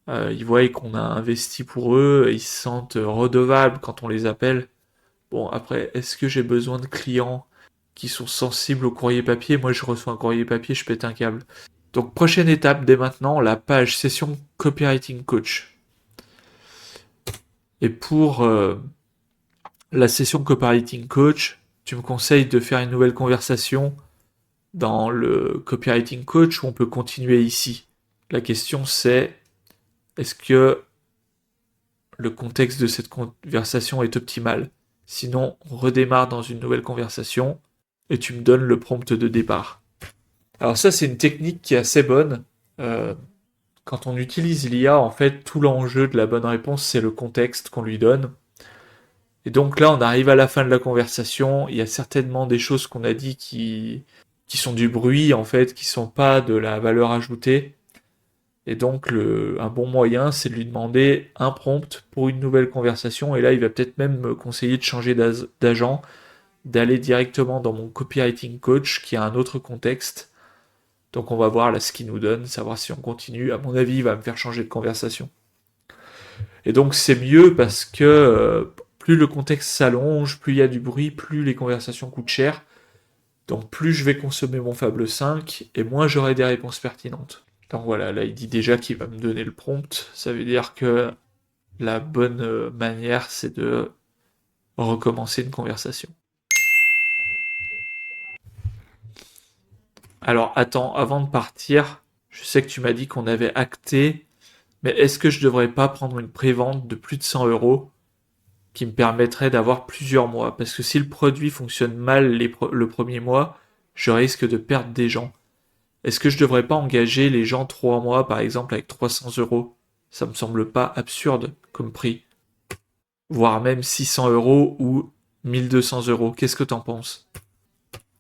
[SPEAKER 1] ils voient qu'on a investi pour eux, et ils se sentent redevables quand on les appelle. Bon, après, est-ce que j'ai besoin de clients qui sont sensibles au courrier papier? Moi, je reçois un courrier papier, je pète un câble. Donc, prochaine étape, dès maintenant, la page session copywriting coach. Et pour la session copywriting coach, tu me conseilles de faire une nouvelle conversation dans le copywriting coach ou on peut continuer ici? La question c'est, est-ce que le contexte de cette conversation est optimal? Sinon, on redémarre dans une nouvelle conversation et tu me donnes le prompt de départ. Alors ça, c'est une technique qui est assez bonne. Euh, Quand on utilise l'IA, en fait, tout l'enjeu de la bonne réponse, c'est le contexte qu'on lui donne. Et donc là, on arrive à la fin de la conversation. Il y a certainement des choses qu'on a dit qui sont du bruit, en fait, qui sont pas de la valeur ajoutée. Et donc, un bon moyen, c'est de lui demander un prompt pour une nouvelle conversation. Et là, il va peut-être même me conseiller de changer d'agent, d'aller directement dans mon copywriting coach qui a un autre contexte. Donc, on va voir là ce qu'il nous donne, savoir si on continue. À mon avis, il va me faire changer de conversation. Et donc, c'est mieux parce que plus le contexte s'allonge, plus il y a du bruit, plus les conversations coûtent cher. Donc, plus je vais consommer mon Fable 5 et moins j'aurai des réponses pertinentes. Donc voilà, là il dit déjà qu'il va me donner le prompt. Ça veut dire que la bonne manière, c'est de recommencer une conversation. Alors attends, avant de partir, je sais que tu m'as dit qu'on avait acté, mais est-ce que je devrais pas prendre une prévente de plus de 100 euros qui me permettrait d'avoir plusieurs mois? Parce que si le produit fonctionne mal le premier mois, je risque de perdre des gens. Est-ce que je devrais pas engager les gens 3 mois, par exemple, avec 300 euros? Ça me semble pas absurde comme prix. Voire même 600 euros ou 1200 euros. Qu'est-ce que t'en penses?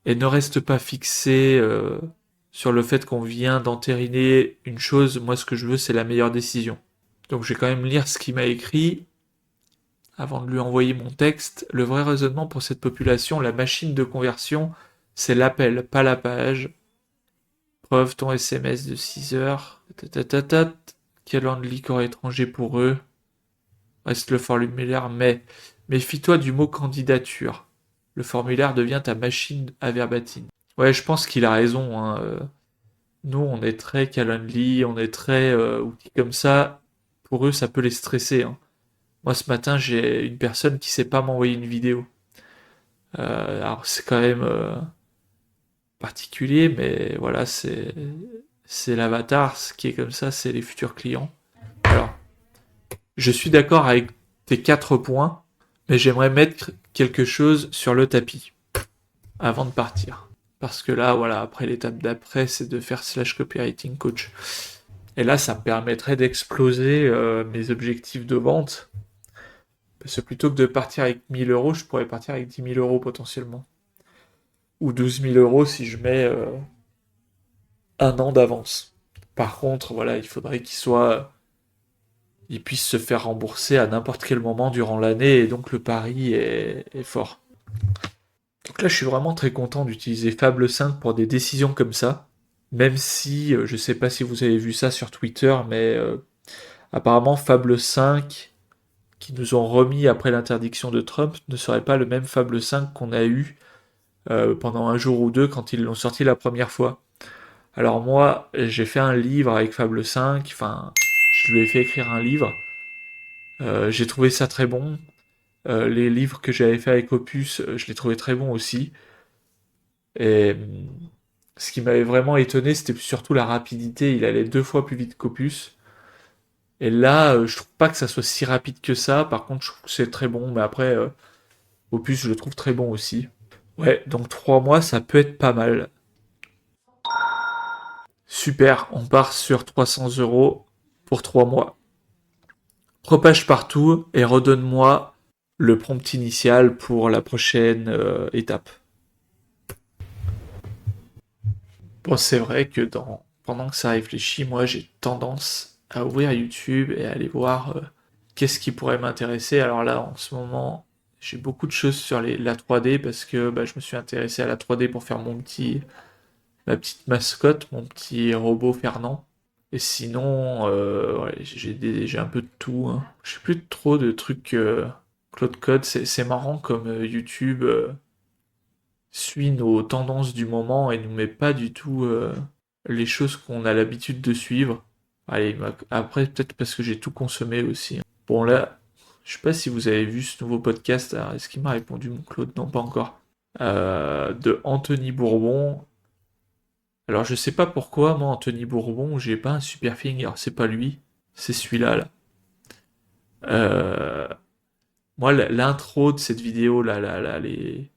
[SPEAKER 1] Et ne reste pas fixé sur le fait qu'on vient d'entériner une chose. Moi, ce que je veux, c'est la meilleure décision. Donc, je vais quand même lire ce qu'il m'a écrit avant de lui envoyer mon texte. Le vrai raisonnement pour cette population, la machine de conversion, c'est l'appel, pas la page. Preuve ton SMS de 6 heures. Tatatatat. Quel an de liquor étranger pour eux? Reste le formulaire, mais méfie-toi du mot candidature. Le formulaire devient ta machine à verbatim. Ouais, je pense qu'il a raison, hein. Nous, on est très Calendly, on est très outils comme ça. Pour eux, ça peut les stresser, hein. Moi, ce matin, j'ai une personne qui sait pas m'envoyer une vidéo. Alors, c'est quand même particulier, mais voilà, c'est l'avatar. Ce qui est comme ça, c'est les futurs clients. Alors, je suis d'accord avec tes 4 points, mais j'aimerais mettre quelque chose sur le tapis avant de partir. Parce que là, voilà, après l'étape d'après, c'est de faire slash copywriting coach. Et là, ça me permettrait d'exploser mes objectifs de vente. Parce que plutôt que de partir avec 1000 euros, je pourrais partir avec 10 000 euros potentiellement. Ou 12 000 euros si je mets un an d'avance. Par contre, voilà, il faudrait il puisse se faire rembourser à n'importe quel moment durant l'année, et donc le pari est fort. Donc là, je suis vraiment très content d'utiliser Fable 5 pour des décisions comme ça. Même si, je sais pas si vous avez vu ça sur Twitter, mais apparemment Fable 5, qui nous ont remis après l'interdiction de Trump, ne serait pas le même Fable 5 qu'on a eu pendant un jour ou deux quand ils l'ont sorti la première fois. Alors moi, j'ai fait un livre avec Fable 5, enfin, je lui ai fait écrire un livre. J'ai trouvé ça très bon. Les livres que j'avais fait avec Opus, je les trouvais très bons aussi. Et ce qui m'avait vraiment étonné, c'était surtout la rapidité. Il allait 2 fois plus vite qu'Opus. Et là, je trouve pas que ça soit si rapide que ça. Par contre, je trouve que c'est très bon. Mais après, Opus, je le trouve très bon aussi. Ouais, donc 3 mois, ça peut être pas mal. Super, on part sur 300 euros pour 3 mois. Repage partout et redonne-moi le prompt initial pour la prochaine étape. Bon, c'est vrai que pendant que ça réfléchit, moi j'ai tendance à ouvrir YouTube et à aller voir qu'est-ce qui pourrait m'intéresser. Alors là, en ce moment, j'ai beaucoup de choses sur la 3D parce que bah, je me suis intéressé à la 3D pour faire ma petite mascotte, mon petit robot Fernand. Et sinon, ouais, j'ai un peu de tout, hein. Je sais plus trop de trucs Claude Code. C'est marrant comme YouTube suit nos tendances du moment et nous met pas du tout les choses qu'on a l'habitude de suivre. Allez, après, peut-être parce que j'ai tout consommé aussi, hein. Bon, là, je sais pas si vous avez vu ce nouveau podcast. Alors, est-ce qu'il m'a répondu, mon Claude? Non, pas encore. De Anthony Bourbon. Alors, je sais pas pourquoi, moi, Anthony Bourbon, j'ai pas un super feeling. Alors, c'est pas lui, c'est celui-là, là. Euh, Moi, l'intro de cette vidéo, les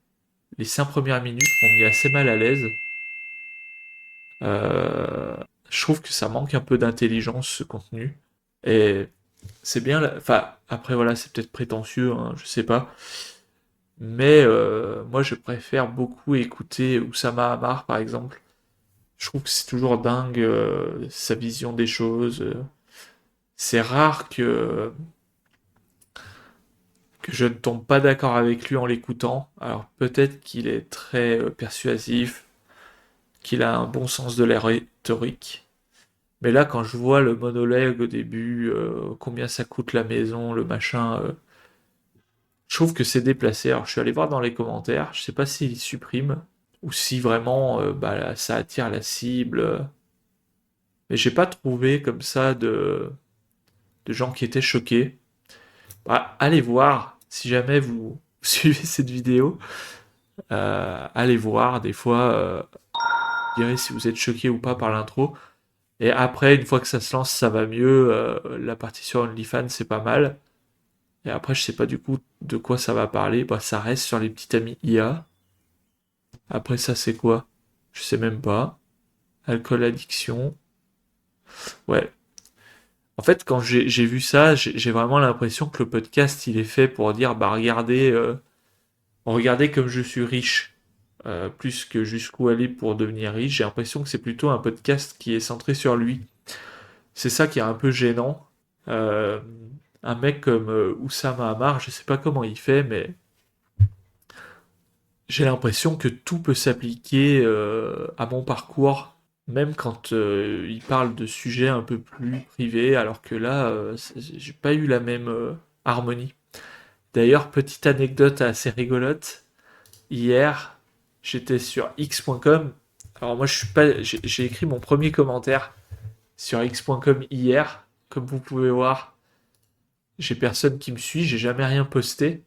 [SPEAKER 1] 5 premières minutes m'ont mis assez mal à l'aise. Euh, je trouve que ça manque un peu d'intelligence, ce contenu. Et c'est bien, enfin, après voilà, c'est peut-être prétentieux, hein, je sais pas. Mais moi, je préfère beaucoup écouter Oussama Hamar, par exemple. Je trouve que c'est toujours dingue, sa vision des choses. C'est rare que je ne tombe pas d'accord avec lui en l'écoutant. Alors peut-être qu'il est très persuasif, qu'il a un bon sens de la rhétorique. Mais là, quand je vois le monologue au début, combien ça coûte la maison, le machin, je trouve que c'est déplacé. Alors, je suis allé voir dans les commentaires, je sais pas s'il supprime ou si vraiment bah, ça attire la cible. Mais j'ai pas trouvé comme ça de gens qui étaient choqués. Bah, allez voir, si jamais vous suivez cette vidéo, allez voir. Des fois, vous direz si vous êtes choqué ou pas par l'intro. Et après, une fois que ça se lance, ça va mieux. La partie sur OnlyFans, c'est pas mal. Et après, je sais pas du coup de quoi ça va parler. Bah, ça reste sur les petits amis IA. Après, ça, c'est quoi? Je sais même pas. Alcool addiction. Ouais. En fait, quand j'ai vu ça, j'ai vraiment l'impression que le podcast, il est fait pour dire, bah, regardez comme je suis riche. Plus que jusqu'où aller pour devenir riche. J'ai l'impression que c'est plutôt un podcast qui est centré sur lui. C'est ça qui est un peu gênant. Euh, un mec comme Oussama Hamar, je sais pas comment il fait, mais j'ai l'impression que tout peut s'appliquer à mon parcours, même quand il parle de sujets un peu plus privés, alors que là, j'ai pas eu la même harmonie. D'ailleurs, petite anecdote assez rigolote, hier, j'étais sur x.com, Alors moi, je suis pas. J'ai écrit mon premier commentaire sur x.com hier. Comme vous pouvez voir, j'ai personne qui me suit, j'ai jamais rien posté.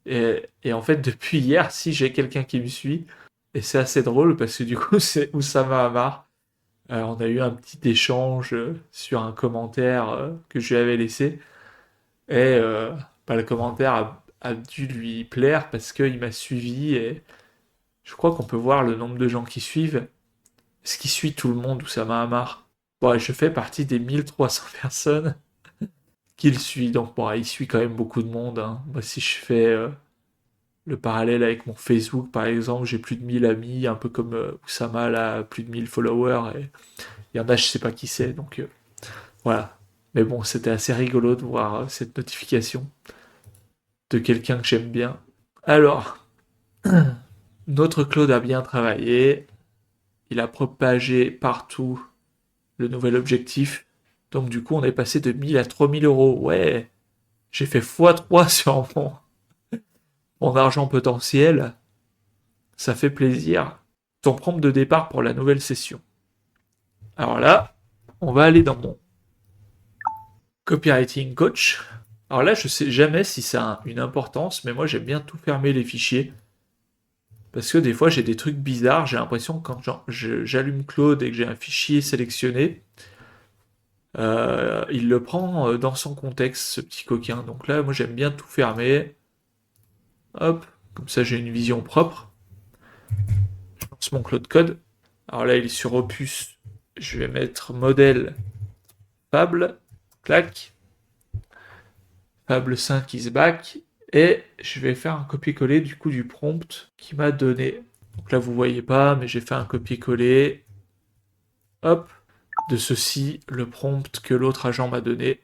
[SPEAKER 1] Et en fait, depuis hier, si j'ai quelqu'un qui me suit, et c'est assez drôle parce que du coup, c'est Oussama Hamar. On a eu un petit échange sur un commentaire que je lui avais laissé. Et le commentaire a dû lui plaire parce qu'il m'a suivi. Et je crois qu'on peut voir le nombre de gens qui suivent. Ce qui suit tout le monde, Oussama Hamar. Bon, et je fais partie des 1300 personnes qui le suivent. Donc, bon, il suit quand même beaucoup de monde, hein. Moi, si je fais le parallèle avec mon Facebook, par exemple, j'ai plus de 1000 amis, un peu comme Oussama, là, plus de 1000 followers. Et il y en a, je sais pas qui c'est. Donc, voilà. Mais bon, c'était assez rigolo de voir cette notification de quelqu'un que j'aime bien. Alors, notre Claude a bien travaillé. Il a propagé partout le nouvel objectif. Donc du coup, on est passé de 1000 à 3000 euros. Ouais, j'ai fait x3 sur mon argent potentiel. Ça fait plaisir. Ton prompt de départ pour la nouvelle session. Alors là, on va aller dans mon copywriting coach. Alors là, je sais jamais si ça a une importance, mais moi j'aime bien tout fermer les fichiers. Parce que des fois j'ai des trucs bizarres, j'ai l'impression que quand j'allume Claude et que j'ai un fichier sélectionné, il le prend dans son contexte, ce petit coquin. Donc là, moi j'aime bien tout fermer. Hop, comme ça j'ai une vision propre. Je lance mon Claude Code. Alors là, il est sur Opus. Je vais mettre modèle Fable. Clac. Fable 5 is back. Et je vais faire un copier-coller du coup du prompt qu'il m'a donné. Donc là, vous voyez pas, mais j'ai fait un copier-coller. Hop. De ceci, le prompt que l'autre agent m'a donné.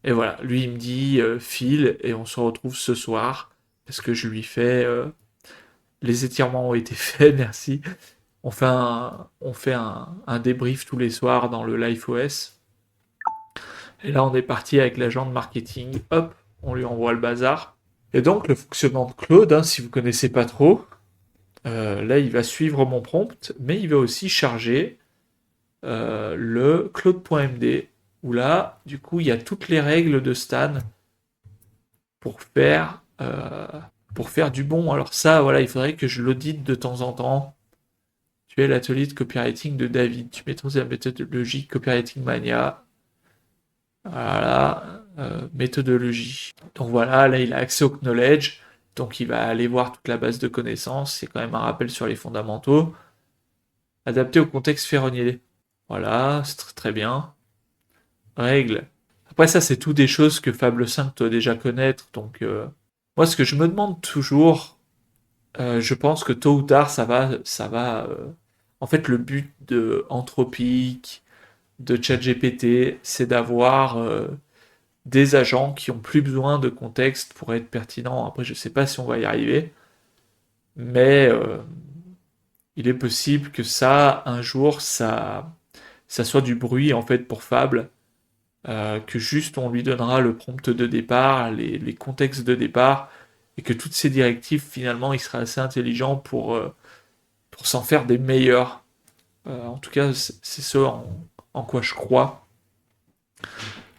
[SPEAKER 1] Et voilà, lui il me dit file et on se retrouve ce soir parce que je lui fais les étirements ont été faits, merci. On fait un débrief tous les soirs dans le Life OS. Et là on est parti avec l'agent de marketing. Hop, on lui envoie le bazar. Et donc le fonctionnement de Claude, hein, si vous connaissez pas trop, là il va suivre mon prompt, mais il va aussi charger le Claude.md, où là, du coup, il y a toutes les règles de Stan pour faire, euh, pour faire du bon. Alors ça, voilà, il faudrait que je l'audite de temps en temps. Tu es l'atelier de copywriting de David. Tu maîtrises la méthodologie Copywriting Mania. Voilà, méthodologie. Donc voilà, là, il a accès au knowledge. Donc il va aller voir toute la base de connaissances. C'est quand même un rappel sur les fondamentaux. Adapté au contexte ferronnier. Voilà, c'est très bien. Règles. Après ça, c'est tout des choses que Fable 5 doit déjà connaître. Donc moi, ce que je me demande toujours, je pense que tôt ou tard, ça va. En fait, le but de Anthropic, de ChatGPT, c'est d'avoir des agents qui ont plus besoin de contexte pour être pertinents. Après, je sais pas si on va y arriver, mais il est possible que ça, un jour, ça soit du bruit en fait pour Fable. Que juste on lui donnera le prompt de départ, les contextes de départ, et que toutes ces directives, finalement, il sera assez intelligent pour s'en faire des meilleurs. En tout cas, c'est ce en quoi je crois.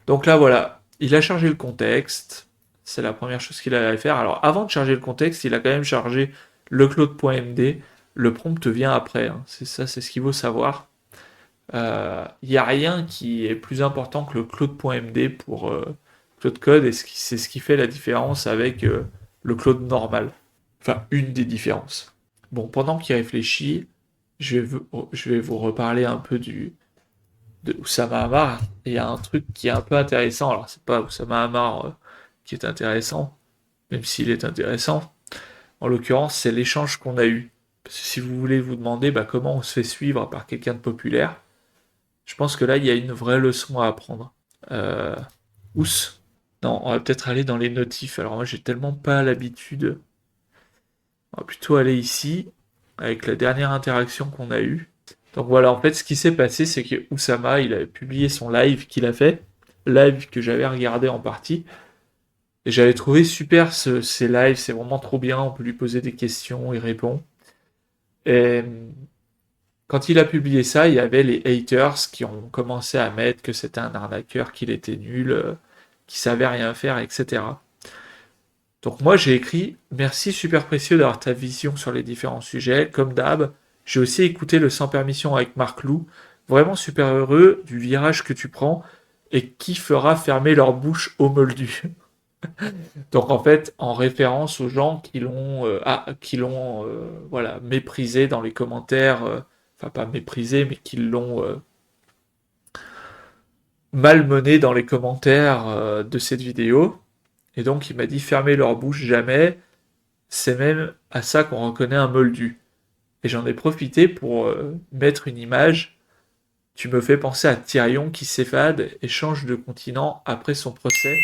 [SPEAKER 1] Donc là, voilà, il a chargé le contexte, c'est la première chose qu'il allait faire. Alors, avant de charger le contexte, il a quand même chargé le Claude.md, le prompt vient après, hein. C'est ça, c'est ce qu'il faut savoir. Il n'y a rien qui est plus important que le Claude.md pour Claude Code et c'est ce qui fait la différence avec le Claude normal. Enfin, une des différences. Bon, pendant qu'il réfléchit, je vais vous reparler un peu de Oussama Hamar. Il y a un truc qui est un peu intéressant. Alors, c'est pas Oussama Hamar qui est intéressant, même s'il est intéressant. En l'occurrence, c'est l'échange qu'on a eu. Parce que si vous voulez vous demander bah, comment on se fait suivre par quelqu'un de populaire, je pense que là, il y a une vraie leçon à apprendre. Euh, Ous. Non, on va peut-être aller dans les notifs. Alors moi, j'ai tellement pas l'habitude. On va plutôt aller ici, avec la dernière interaction qu'on a eue. Donc voilà, en fait, ce qui s'est passé, c'est que Oussama, il avait publié son live qu'il a fait. Live que j'avais regardé en partie. Et j'avais trouvé super ces lives, c'est vraiment trop bien. On peut lui poser des questions, il répond. Et Quand il a publié ça, il y avait les haters qui ont commencé à mettre que c'était un arnaqueur, qu'il était nul, qu'il savait rien faire, etc. Donc moi j'ai écrit merci super précieux d'avoir ta vision sur les différents sujets. Comme d'hab, j'ai aussi écouté le Sans Permission avec Marc Lou. Vraiment super heureux du virage que tu prends et qui fera fermer leur bouche aux moldus. Donc en fait, en référence aux gens qui l'ont voilà, méprisé dans les commentaires, enfin pas méprisé, mais qui l'ont malmené dans les commentaires de cette vidéo. Et donc il m'a dit fermez leur bouche jamais, c'est même à ça qu'on reconnaît un moldu. Et j'en ai profité pour mettre une image. Tu me fais penser à Tyrion qui s'évade et change de continent après son procès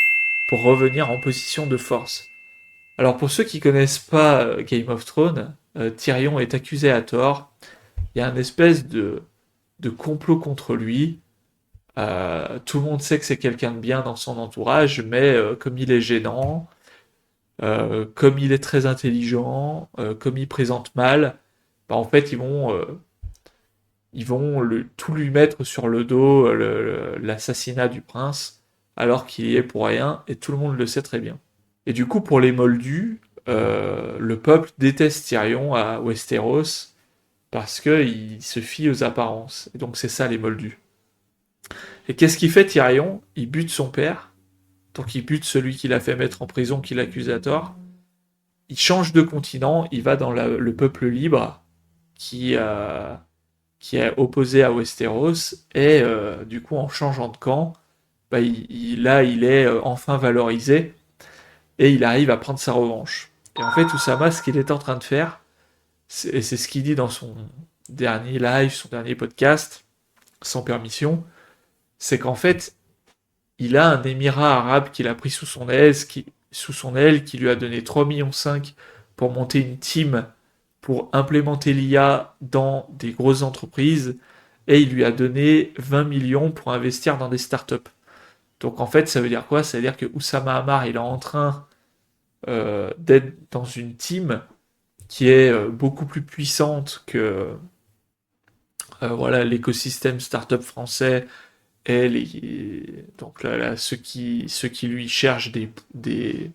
[SPEAKER 1] pour revenir en position de force. Alors pour ceux qui connaissent pas Game of Thrones, Tyrion est accusé à tort. Il y a une espèce de complot contre lui. Tout le monde sait que c'est quelqu'un de bien dans son entourage, mais comme il est gênant, comme il est très intelligent, comme il présente mal, bah, en fait ils vont tout lui mettre sur le dos, l'assassinat du prince, alors qu'il y est pour rien, et tout le monde le sait très bien. Et du coup, pour les Moldus, le peuple déteste Tyrion à Westeros parce qu'il se fie aux apparences. Et donc c'est ça les Moldus. Et qu'est-ce qu'il fait Tyrion? Il bute son père, donc il bute celui qui l'a fait mettre en prison, qui l'accuse à tort. Il change de continent, il va dans le peuple libre qui, euh, qui est opposé à Westeros, et du coup en changeant de camp, bah, là il est enfin valorisé, et il arrive à prendre sa revanche. Et en fait, Oussama, ce qu'il est en train de faire, et c'est ce qu'il dit dans son dernier live, son dernier podcast, sans permission, c'est qu'en fait, il a un émirat arabe qu'il a pris sous son aile, qui lui a donné 3,5 millions pour monter une team pour implémenter l'IA dans des grosses entreprises, et il lui a donné 20 millions pour investir dans des startups. Donc en fait, ça veut dire quoi? Ça veut dire que Oussama Hamar, il est en train d'être dans une team qui est beaucoup plus puissante que voilà, l'écosystème startup français et donc là, ceux qui lui cherchent des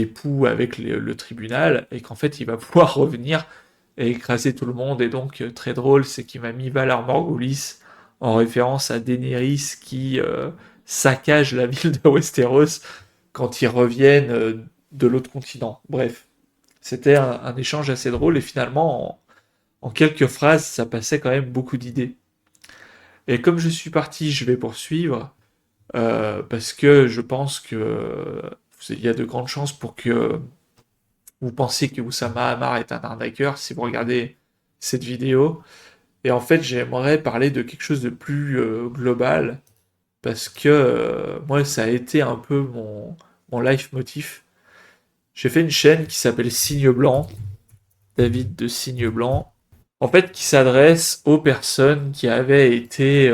[SPEAKER 1] poux avec le tribunal, et qu'en fait il va pouvoir revenir et écraser tout le monde. Et donc très drôle, c'est qu'il m'a mis Valar Morghulis en référence à Daenerys qui saccage la ville de Westeros quand ils reviennent de l'autre continent. Bref, c'était un échange assez drôle, et finalement en quelques phrases ça passait quand même beaucoup d'idées. Et comme je suis parti, je vais poursuivre, parce que je pense que il y a de grandes chances pour que vous pensiez que Oussama Hamar est un arnaqueur si vous regardez cette vidéo. Et en fait, j'aimerais parler de quelque chose de plus global, parce que moi, ça a été un peu mon leitmotiv. J'ai fait une chaîne qui s'appelle Signe Blanc, David de Signe Blanc, en fait, qui s'adresse aux personnes qui avaient été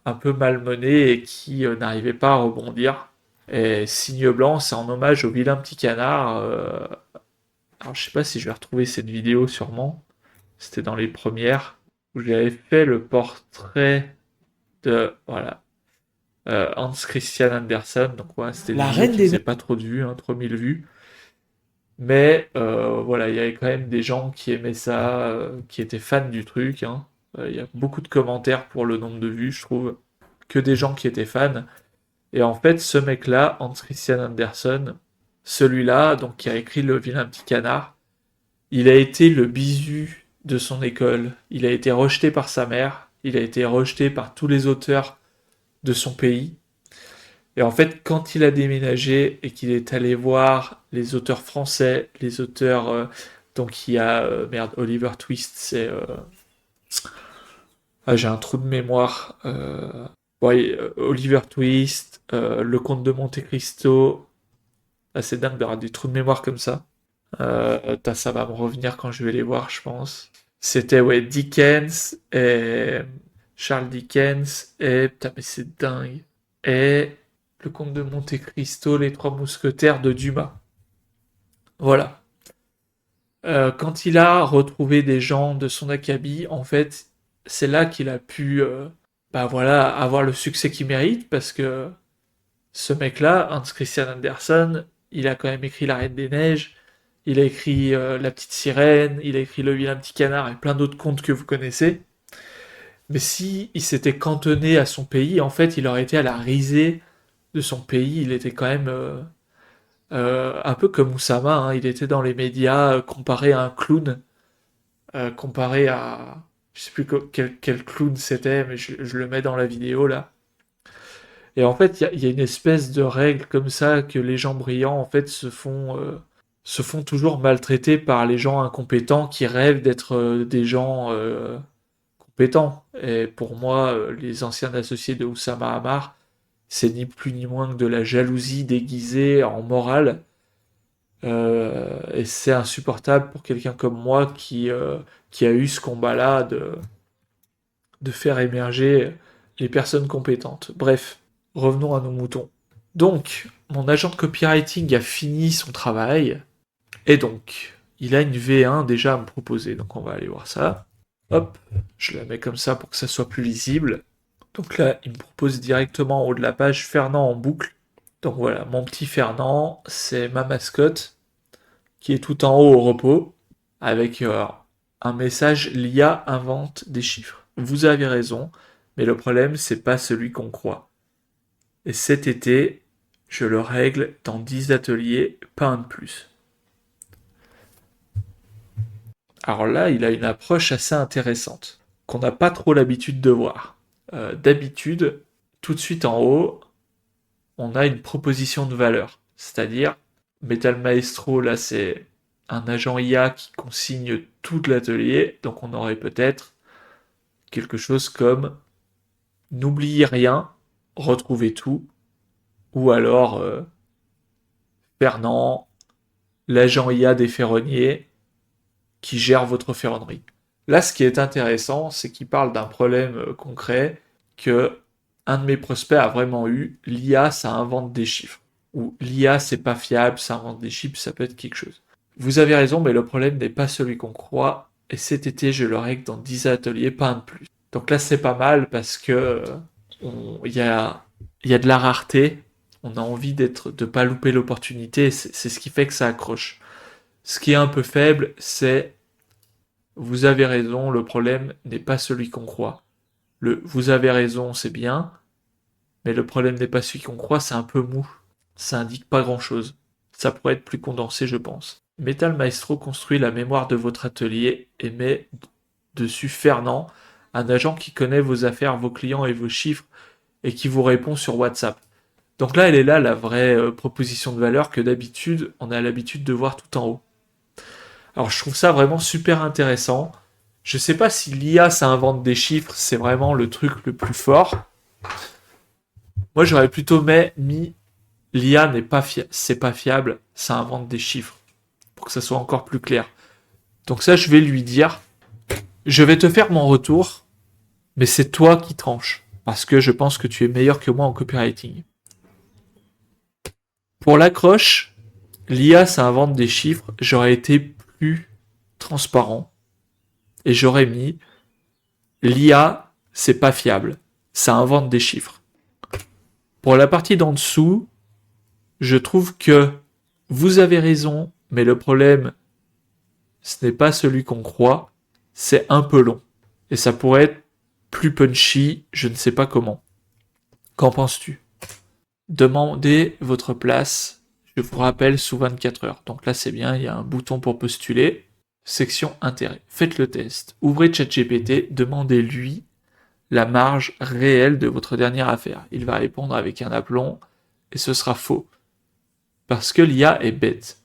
[SPEAKER 1] un peu malmenées et qui n'arrivaient pas à rebondir. Et Signe Blanc, c'est en hommage au vilain petit canard. Alors, je sais pas si je vais retrouver cette vidéo, sûrement. C'était dans les premières, où j'avais fait le portrait de, voilà, Hans Christian Andersen. Donc, ouais, c'était une
[SPEAKER 3] La
[SPEAKER 1] vidéo
[SPEAKER 3] reine
[SPEAKER 1] qui
[SPEAKER 3] des
[SPEAKER 1] faisait pas trop de vues, hein, 3000 vues. Mais voilà, il y avait quand même des gens qui aimaient ça, qui étaient fans du truc, hein. Il y a beaucoup de commentaires pour le nombre de vues, je trouve, que des gens qui étaient fans. Et en fait, ce mec-là, Hans Christian Andersen, celui-là, donc qui a écrit Le vilain petit canard, il a été le bisu de son école. Il a été rejeté par sa mère, il a été rejeté par tous les auteurs de son pays. Et en fait, quand il a déménagé et qu'il est allé voir les auteurs français, les auteurs, donc il y a, merde, Oliver Twist, c'est... ah, j'ai un trou de mémoire. Ouais, Oliver Twist, Le Comte de Monte Cristo. Ah, c'est dingue d'avoir des trous de mémoire comme ça. Ça va me revenir quand je vais les voir, je pense. C'était, ouais, Dickens et Charles Dickens et... Putain, mais c'est dingue. Et Le Comte de Monte Cristo, Les Trois Mousquetaires de Dumas. Voilà. Quand il a retrouvé des gens de son acabit, en fait, c'est là qu'il a pu, bah voilà, avoir le succès qu'il mérite, parce que ce mec-là, Hans Christian Andersen, il a quand même écrit La Reine des Neiges, il a écrit La Petite Sirène, il a écrit Le Vilain Petit Canard et plein d'autres contes que vous connaissez. Mais si il s'était cantonné à son pays, en fait, il aurait été à la risée de son pays. Il était quand même un peu comme Oussama, hein. Il était dans les médias comparé à un clown, comparé à... Je sais plus quel clown c'était, mais je le mets dans la vidéo là. Et en fait, il y a une espèce de règle comme ça que les gens brillants, en fait, se font toujours maltraiter par les gens incompétents qui rêvent d'être des gens compétents. Et pour moi, les anciens associés de Oussama Hamar, c'est ni plus ni moins que de la jalousie déguisée en morale. Et c'est insupportable pour quelqu'un comme moi qui a eu ce combat-là de faire émerger les personnes compétentes. Bref, revenons à nos moutons. Donc, mon agent de copywriting a fini son travail, et donc, il a une V1 déjà à me proposer, donc on va aller voir ça. Hop, je la mets comme ça pour que ça soit plus lisible. Donc là, il me propose directement en haut de la page Fernand en boucle. Donc voilà, mon petit Fernand, c'est ma mascotte qui est tout en haut au repos, avec un message l'IA invente des chiffres. Vous avez raison, mais le problème, c'est pas celui qu'on croit. Et cet été, je le règle dans 10 ateliers, pas un de plus. Alors là, il a une approche assez intéressante, qu'on n'a pas trop l'habitude de voir. D'habitude, tout de suite en haut, on a une proposition de valeur. C'est-à-dire, Metal Maestro, là, c'est un agent IA qui consigne tout l'atelier, donc on aurait peut-être quelque chose comme n'oubliez rien, retrouvez tout, ou alors Fernand, l'agent IA des ferronniers qui gère votre ferronnerie. Là, ce qui est intéressant, c'est qu'il parle d'un problème concret que un de mes prospects a vraiment eu. L'IA, ça invente des chiffres. Ou l'IA, c'est pas fiable, ça invente des chiffres, ça peut être quelque chose. Vous avez raison, mais le problème n'est pas celui qu'on croit. Et cet été, je le règle dans 10 ateliers, pas un de plus. Donc là, c'est pas mal parce que il y a de la rareté. On a envie de pas louper l'opportunité. C'est ce qui fait que ça accroche. Ce qui est un peu faible, c'est vous avez raison, le problème n'est pas celui qu'on croit. Le vous avez raison, c'est bien, mais le problème n'est pas celui qu'on croit, c'est un peu mou. Ça indique pas grand-chose. Ça pourrait être plus condensé, je pense. Metal Maestro construit la mémoire de votre atelier et met dessus Fernand, un agent qui connaît vos affaires, vos clients et vos chiffres et qui vous répond sur WhatsApp. Donc là, elle est là la vraie proposition de valeur que d'habitude, on a l'habitude de voir tout en haut. Alors je trouve ça vraiment super intéressant. Je sais pas si l'IA ça invente des chiffres, c'est vraiment le truc le plus fort. Moi j'aurais plutôt mis l'IA n'est pas c'est pas fiable, ça invente des chiffres pour que ça soit encore plus clair. Donc ça je vais lui dire je vais te faire mon retour, mais c'est toi qui tranches parce que je pense que tu es meilleur que moi en copywriting. Pour l'accroche, l'IA ça invente des chiffres, j'aurais été plus transparent et j'aurais mis l'IA, c'est pas fiable. Ça invente des chiffres. Pour la partie d'en dessous, je trouve que vous avez raison, mais le problème, ce n'est pas celui qu'on croit, c'est un peu long. Et ça pourrait être plus punchy, je ne sais pas comment. Qu'en penses-tu? Demandez votre place, je vous rappelle, sous 24 heures. Donc là, c'est bien, il y a un bouton pour postuler. Section intérêt. Faites le test. Ouvrez ChatGPT, demandez-lui la marge réelle de votre dernière affaire. Il va répondre avec un aplomb et ce sera faux. Parce que l'IA est bête.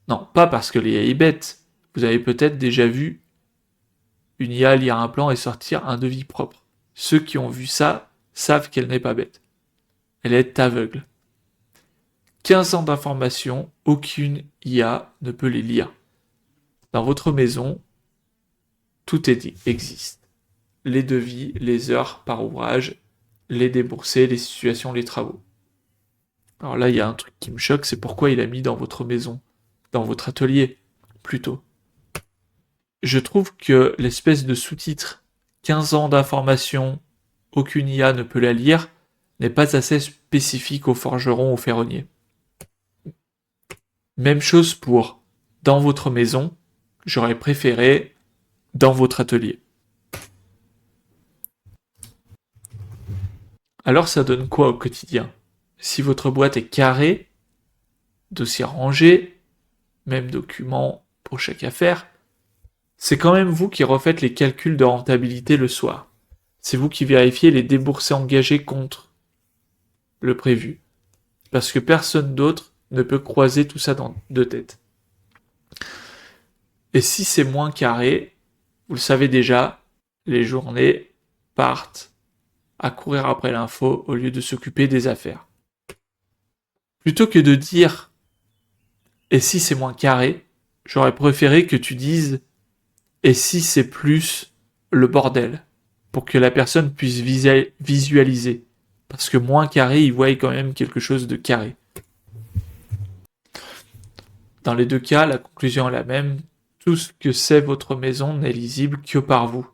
[SPEAKER 1] Non, pas parce que l'IA est bête. Vous avez peut-être déjà vu une IA lire un plan et sortir un devis propre. Ceux qui ont vu ça savent qu'elle n'est pas bête. Elle est aveugle. 15 ans d'information, aucune IA ne peut les lire. Dans votre maison, tout existe. Les devis, les heures par ouvrage, les déboursés, les situations, les travaux. Alors là, il y a un truc qui me choque, c'est pourquoi il a mis dans votre maison, dans votre atelier. plutôt. Je trouve que l'espèce de sous-titre 15 ans d'information, aucune IA ne peut la lire, n'est pas assez spécifique aux forgerons ou aux ferronniers. Même chose pour dans votre maison, j'aurais préféré dans votre atelier. Alors ça donne quoi au quotidien? Si votre boîte est carrée, dossier rangé, même document pour chaque affaire, c'est quand même vous qui refaites les calculs de rentabilité le soir. C'est vous qui vérifiez les déboursés engagés contre le prévu. Parce que personne d'autre ne peut croiser tout ça de tête. Et si c'est moins carré, vous le savez déjà, les journées partent à courir après l'info au lieu de s'occuper des affaires. Plutôt que de dire « et si c'est moins carré », j'aurais préféré que tu dises « et si c'est plus le bordel », pour que la personne puisse visualiser. Parce que moins carré, il voit quand même quelque chose de carré. Dans les deux cas, la conclusion est la même. Tout ce que c'est votre maison n'est lisible que par vous.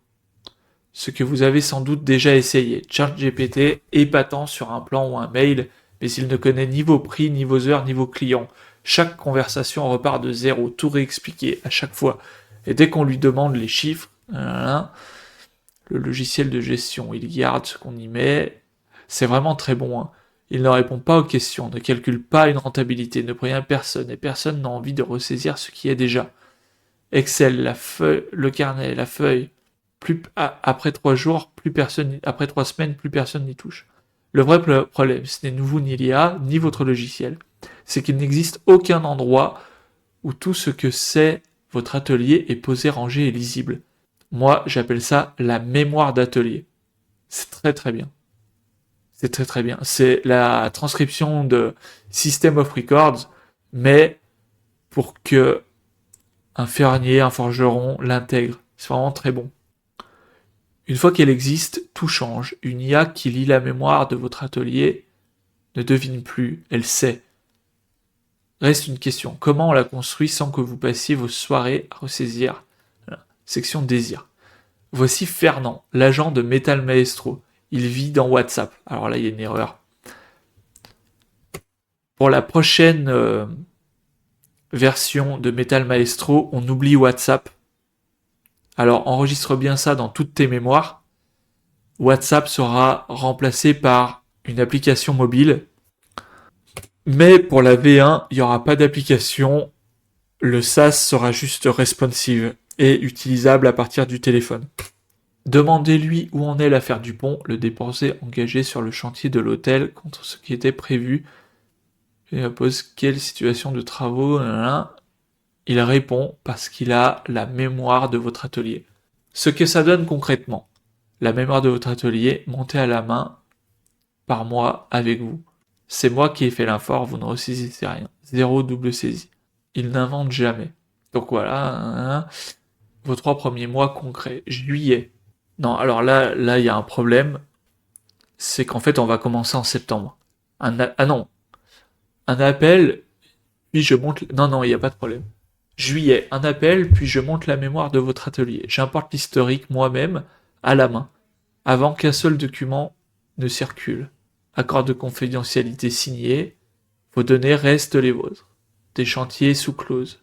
[SPEAKER 1] Ce que vous avez sans doute déjà essayé. ChatGPT, épatant sur un plan ou un mail, mais il ne connaît ni vos prix, ni vos heures, ni vos clients. Chaque conversation repart de zéro, tout réexpliqué à chaque fois. Et dès qu'on lui demande les chiffres, le logiciel de gestion, il garde ce qu'on y met. C'est vraiment très bon. Hein. Il ne répond pas aux questions, ne calcule pas une rentabilité, ne prévient personne, et personne n'a envie de ressaisir ce qui est déjà. Excel, la feuille, le carnet, la feuille, après 3 jours, après 3 semaines, plus personne n'y touche. Le vrai problème, ce n'est vous ni l'IA, ni votre logiciel. C'est qu'il n'existe aucun endroit où tout ce que c'est votre atelier est posé, rangé et lisible. Moi, j'appelle ça la mémoire d'atelier. C'est très très bien. C'est très très bien. C'est la transcription de System of Records, mais pour que un ferronnier, un forgeron l'intègre. C'est vraiment très bon. Une fois qu'elle existe, tout change. Une IA qui lit la mémoire de votre atelier ne devine plus, elle sait. Reste une question, comment on la construit sans que vous passiez vos soirées à ressaisir? Voilà. Section désir. Voici Fernand, l'agent de Metal Maestro. Il vit dans WhatsApp. Alors là, il y a une erreur. Pour la prochaine version de Metal Maestro, on oublie WhatsApp. Alors enregistre bien ça dans toutes tes mémoires. WhatsApp sera remplacé par une application mobile. Mais pour la V1, il n'y aura pas d'application. Le SaaS sera juste responsive et utilisable à partir du téléphone. Demandez-lui où en est l'affaire Dupont, le dépensé engagé sur le chantier de l'hôtel contre ce qui était prévu. Il pose quelle situation de travaux, il répond parce qu'il a la mémoire de votre atelier. Ce que ça donne concrètement, la mémoire de votre atelier montée à la main par moi avec vous. C'est moi qui ai fait l'infort, vous ne ressaisissez rien. 0 double saisie. Il n'invente jamais. Donc voilà, vos 3 premiers mois concrets. Juillet. Non, alors là, il y a un problème. C'est qu'en fait, on va commencer en septembre. Un appel, puis je monte... Non, il n'y a pas de problème. Juillet, un appel, puis je monte la mémoire de votre atelier. J'importe l'historique moi-même, à la main, avant qu'un seul document ne circule. Accord de confidentialité signé, vos données restent les vôtres. Des chantiers sous clause.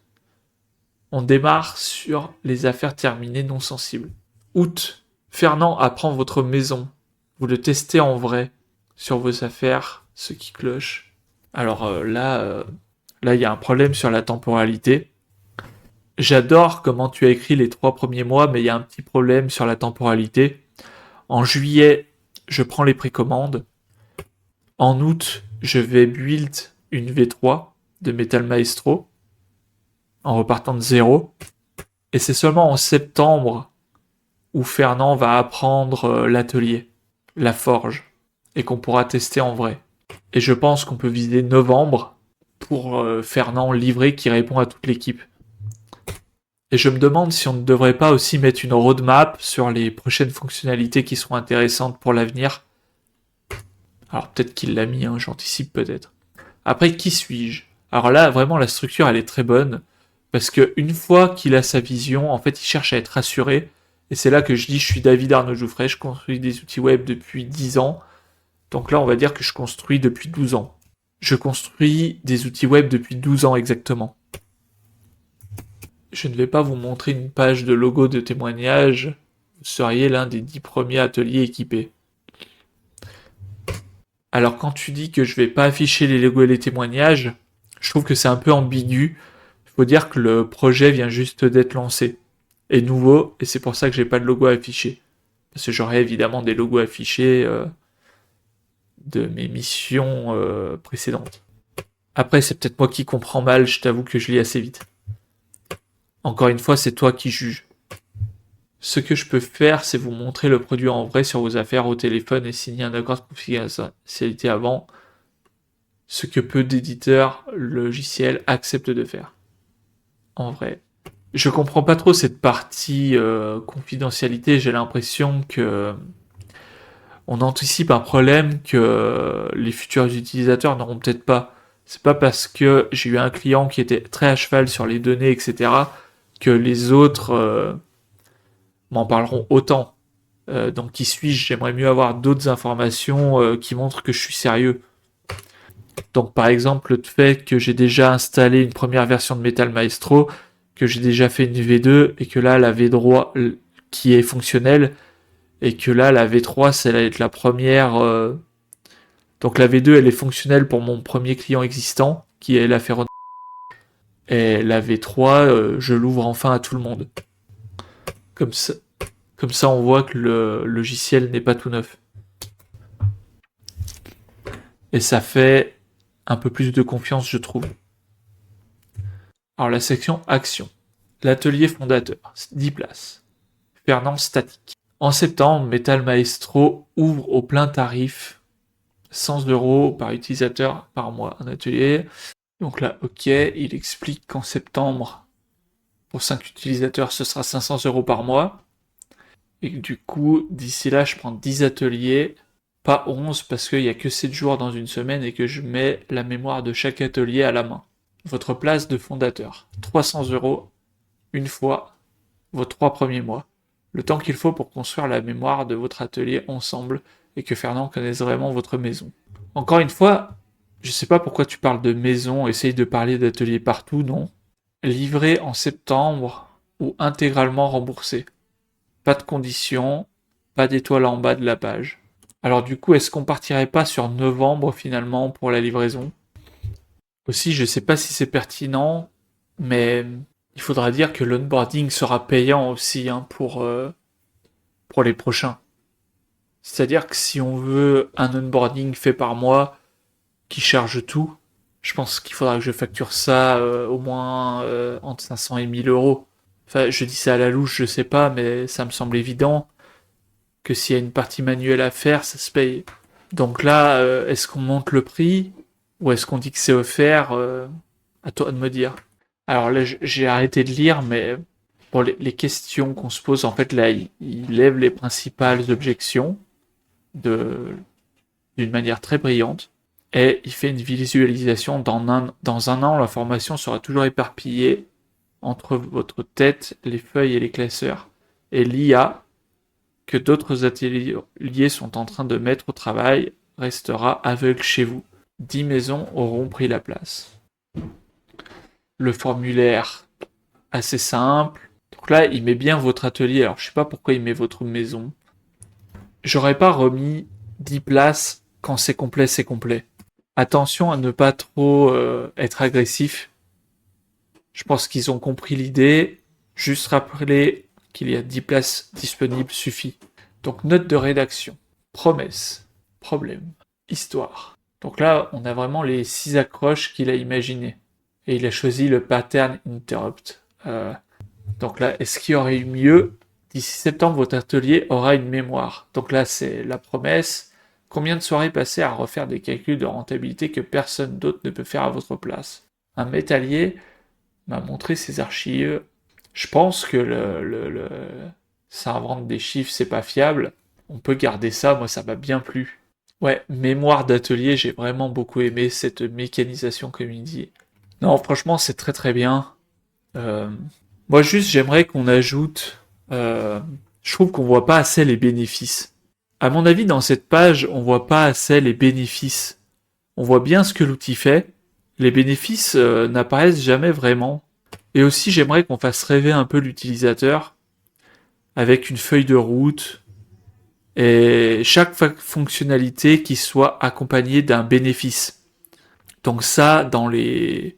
[SPEAKER 1] On démarre sur les affaires terminées non sensibles. Août, Fernand apprend votre maison. Vous le testez en vrai sur vos affaires, ce qui cloche. Alors là, il y a un problème sur la temporalité. J'adore comment tu as écrit les 3 premiers mois, mais il y a un petit problème sur la temporalité. En juillet, je prends les précommandes. En août, je vais build une V3 de Metal Maestro en repartant de 0. Et c'est seulement en septembre où Fernand va apprendre l'atelier, la forge, et qu'on pourra tester en vrai. Et je pense qu'on peut viser novembre pour Fernand livré qui répond à toute l'équipe. Et je me demande si on ne devrait pas aussi mettre une roadmap sur les prochaines fonctionnalités qui seront intéressantes pour l'avenir. Alors peut-être qu'il l'a mis, j'anticipe peut-être. Après, qui suis-je? Alors là, vraiment, la structure, elle est très bonne. Parce que une fois qu'il a sa vision, en fait, il cherche à être rassuré. Et c'est là que je dis, je suis David Arnaud Jouffret, je construis des outils web depuis 10 ans. Donc là, on va dire que je construis depuis 12 ans. Je construis des outils web depuis 12 ans exactement. Je ne vais pas vous montrer une page de logo de témoignage. Vous seriez l'un des 10 premiers ateliers équipés. Alors quand tu dis que je vais pas afficher les logos et les témoignages, je trouve que c'est un peu ambigu. Il faut dire que le projet vient juste d'être lancé. Est nouveau, et c'est pour ça que j'ai pas de logo affiché. Parce que j'aurais évidemment des logos affichés de mes missions précédentes. Après, c'est peut-être moi qui comprends mal, je t'avoue que je lis assez vite. Encore une fois, c'est toi qui juges. Ce que je peux faire, c'est vous montrer le produit en vrai sur vos affaires au téléphone et signer un accord de confidentialité avant. Ce que peu d'éditeurs logiciels acceptent de faire. En vrai. Je comprends pas trop cette partie confidentialité, j'ai l'impression que on anticipe un problème que les futurs utilisateurs n'auront peut-être pas. C'est pas parce que j'ai eu un client qui était très à cheval sur les données, etc., que les autres m'en parleront autant. Donc qui suis-je? J'aimerais mieux avoir d'autres informations qui montrent que je suis sérieux. Donc par exemple le fait que j'ai déjà installé une première version de Metal Maestro, que j'ai déjà fait une V2 et que là la V3 qui est fonctionnelle et que là la V3 c'est être la première. Donc la V2 elle est fonctionnelle pour mon premier client existant qui est la Ferron. Et la V3 je l'ouvre enfin à tout le monde. Comme ça, on voit que le logiciel n'est pas tout neuf. Et ça fait un peu plus de confiance, je trouve. Alors la section action. L'atelier fondateur, 10 places. Fernand statique. En septembre, Metal Maestro ouvre au plein tarif 100 € par utilisateur par mois. Un atelier. Donc là, ok, il explique qu'en septembre, pour 5 utilisateurs, ce sera 500 € par mois. Et que du coup, d'ici là, je prends 10 ateliers, pas 11 parce qu'il n'y a que 7 jours dans une semaine et que je mets la mémoire de chaque atelier à la main. Votre place de fondateur, 300 € une fois vos 3 premiers mois. Le temps qu'il faut pour construire la mémoire de votre atelier ensemble et que Fernand connaisse vraiment votre maison. Encore une fois, je sais pas pourquoi tu parles de maison, essaye de parler d'atelier partout, non. Livré en septembre ou intégralement remboursé. Pas de conditions, pas d'étoile en bas de la page. Alors du coup, est-ce qu'on partirait pas sur novembre finalement pour la livraison? Aussi, je sais pas si c'est pertinent, mais il faudra dire que l'onboarding sera payant aussi pour les prochains. C'est-à-dire que si on veut un onboarding fait par mois qui charge tout, je pense qu'il faudra que je facture ça au moins entre 500 et 1000 euros. Enfin, je dis ça à la louche, je sais pas, mais ça me semble évident que s'il y a une partie manuelle à faire, ça se paye. Donc là, est-ce qu'on monte le prix ou est-ce qu'on dit que c'est offert à toi de me dire. Alors là, j'ai arrêté de lire, mais bon, les questions qu'on se pose, en fait, là, il lève les principales objections d'une manière très brillante. Et il fait une visualisation dans un an, l'information sera toujours éparpillée entre votre tête, les feuilles et les classeurs. Et l'IA, que d'autres ateliers sont en train de mettre au travail, restera aveugle chez vous. 10 maisons auront pris la place. Le formulaire, assez simple. Donc là, il met bien votre atelier. Alors, je sais pas pourquoi il met votre maison. J'aurais pas remis 10 places quand c'est complet, c'est complet. Attention à ne pas trop être agressif. Je pense qu'ils ont compris l'idée. Juste rappeler qu'il y a 10 places disponibles suffit. Donc note de rédaction. Promesse. Problème. Histoire. Donc là, on a vraiment les 6 accroches qu'il a imaginées. Et il a choisi le pattern interrupt. Donc là, est-ce qu'il y aurait eu mieux? D'ici septembre, votre atelier aura une mémoire. Donc là, c'est la promesse. Combien de soirées passées à refaire des calculs de rentabilité que personne d'autre ne peut faire à votre place? Un métallier m'a montré ses archives. Je pense que ça invente des chiffres, c'est pas fiable. On peut garder ça, moi ça m'a bien plu. Ouais, mémoire d'atelier, j'ai vraiment beaucoup aimé cette mécanisation comme il dit. Non, franchement, c'est très très bien. Euh, Moi juste j'aimerais qu'on ajoute, je trouve qu'on voit pas assez les bénéfices. À mon avis dans cette page on voit pas assez les bénéfices. On voit bien ce que l'outil fait, les bénéfices n'apparaissent jamais vraiment. Et aussi j'aimerais qu'on fasse rêver un peu l'utilisateur avec une feuille de route et chaque fonctionnalité qui soit accompagnée d'un bénéfice. Donc ça dans les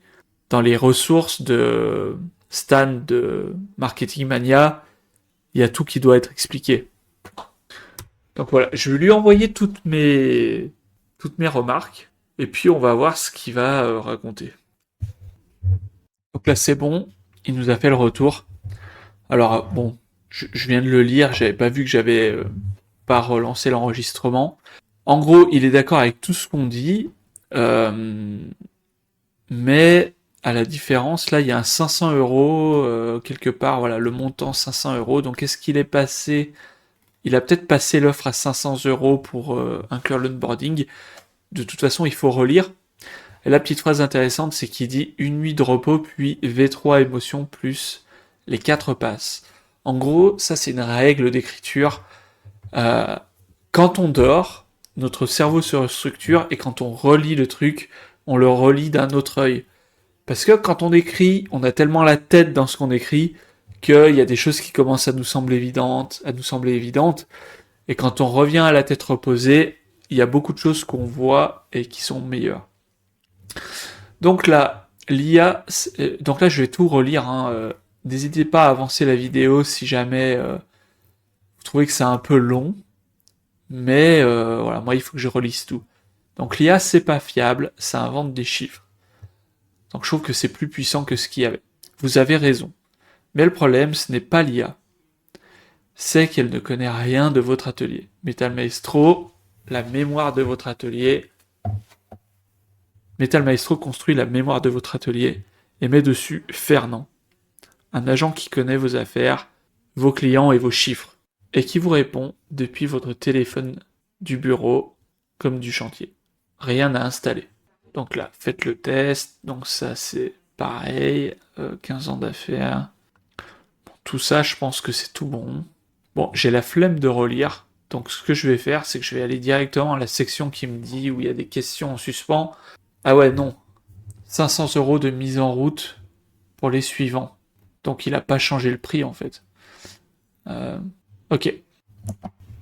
[SPEAKER 1] ressources de Stan de Marketing Mania, il y a tout qui doit être expliqué. Donc voilà, je vais lui envoyer toutes mes remarques, et puis on va voir ce qu'il va raconter. Donc là c'est bon, il nous a fait le retour. Alors bon, je viens de le lire, j'avais pas vu que j'avais pas relancé l'enregistrement. En gros, il est d'accord avec tout ce qu'on dit, euh, mais à la différence, là, il y a un 500 euros quelque part, voilà, le montant 500 euros. Donc, est-ce qu'il est passé? Il a peut-être passé l'offre à 500 euros pour inclure l'onboarding. De toute façon, il faut relire. Et la petite phrase intéressante, c'est qu'il dit une nuit de repos, puis V3 émotions plus les 4 passes. En gros, ça, c'est une règle d'écriture. Euh, Quand on dort, notre cerveau se restructure et quand on relit le truc, on le relit d'un autre œil. Parce que quand on écrit, on a tellement la tête dans ce qu'on écrit qu'il y a des choses qui commencent à nous sembler évidentes. Et quand on revient à la tête reposée, il y a beaucoup de choses qu'on voit et qui sont meilleures. Donc là, donc là, je vais tout relire. Hein, n'hésitez pas à avancer la vidéo si jamais vous trouvez que c'est un peu long. Mais voilà, moi, il faut que je relise tout. Donc l'IA, c'est pas fiable, ça invente des chiffres. Donc je trouve que c'est plus puissant que ce qu'il y avait. Vous avez raison. Mais le problème, ce n'est pas l'IA. C'est qu'elle ne connaît rien de votre atelier. Metal Maestro, la mémoire de votre atelier. Metal Maestro construit la mémoire de votre atelier et met dessus Fernand, un agent qui connaît vos affaires, vos clients et vos chiffres, et qui vous répond depuis votre téléphone du bureau comme du chantier. Rien à installer. Donc là, faites le test. Donc ça, c'est pareil. 15 ans d'affaires. Bon, tout ça, je pense que c'est tout bon. Bon, j'ai la flemme de relire. Donc ce que je vais faire, c'est que je vais aller directement à la section qui me dit où il y a des questions en suspens. Ah ouais, non. 500 euros de mise en route pour les suivants. Donc il n'a pas changé le prix en fait. Ok.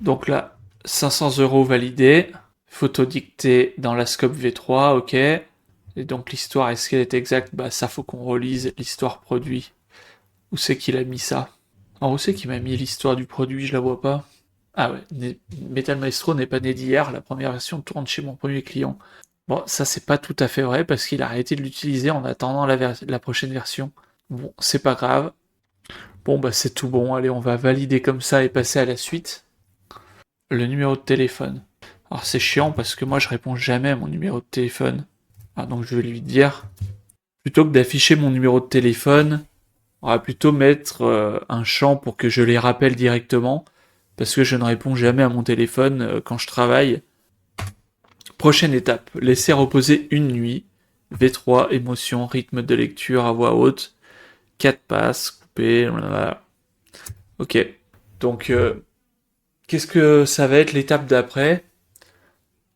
[SPEAKER 1] Donc là, 500 euros validé. Photo dictée dans la scope V3, ok. Et donc l'histoire, est-ce qu'elle est exacte? Bah ça faut qu'on relise l'histoire produit. Où c'est qu'il a mis ça? Alors où c'est qu'il m'a mis l'histoire du produit? Je la vois pas. Ah ouais, Metal Maestro n'est pas né d'hier, la première version tourne chez mon premier client. Bon, ça c'est pas tout à fait vrai parce qu'il a arrêté de l'utiliser en attendant la prochaine version. Bon, c'est pas grave. Bon bah c'est tout bon, allez on va valider comme ça et passer à la suite. Le numéro de téléphone. Alors c'est chiant parce que moi je réponds jamais à mon numéro de téléphone. Ah, donc je vais lui dire, plutôt que d'afficher mon numéro de téléphone, on va plutôt mettre un champ pour que je les rappelle directement, parce que je ne réponds jamais à mon téléphone quand je travaille. Prochaine étape, laisser reposer une nuit. V3, émotion, rythme de lecture à voix haute. 4 passes, coupé, voilà. Ok. Donc, qu'est-ce que ça va être l'étape d'après?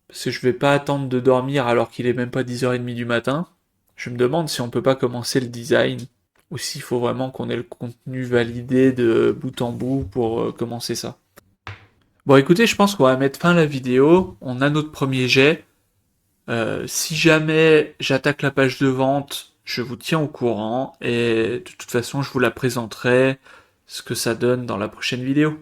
[SPEAKER 1] Parce que je vais pas attendre de dormir alors qu'il est même pas 10h30 du matin. Je me demande si on peut pas commencer le design, ou s'il faut vraiment qu'on ait le contenu validé de bout en bout pour commencer ça. Bon écoutez, je pense qu'on va mettre fin à la vidéo. On a notre premier jet. Si jamais j'attaque la page de vente, je vous tiens au courant et de toute façon je vous la présenterai ce que ça donne dans la prochaine vidéo.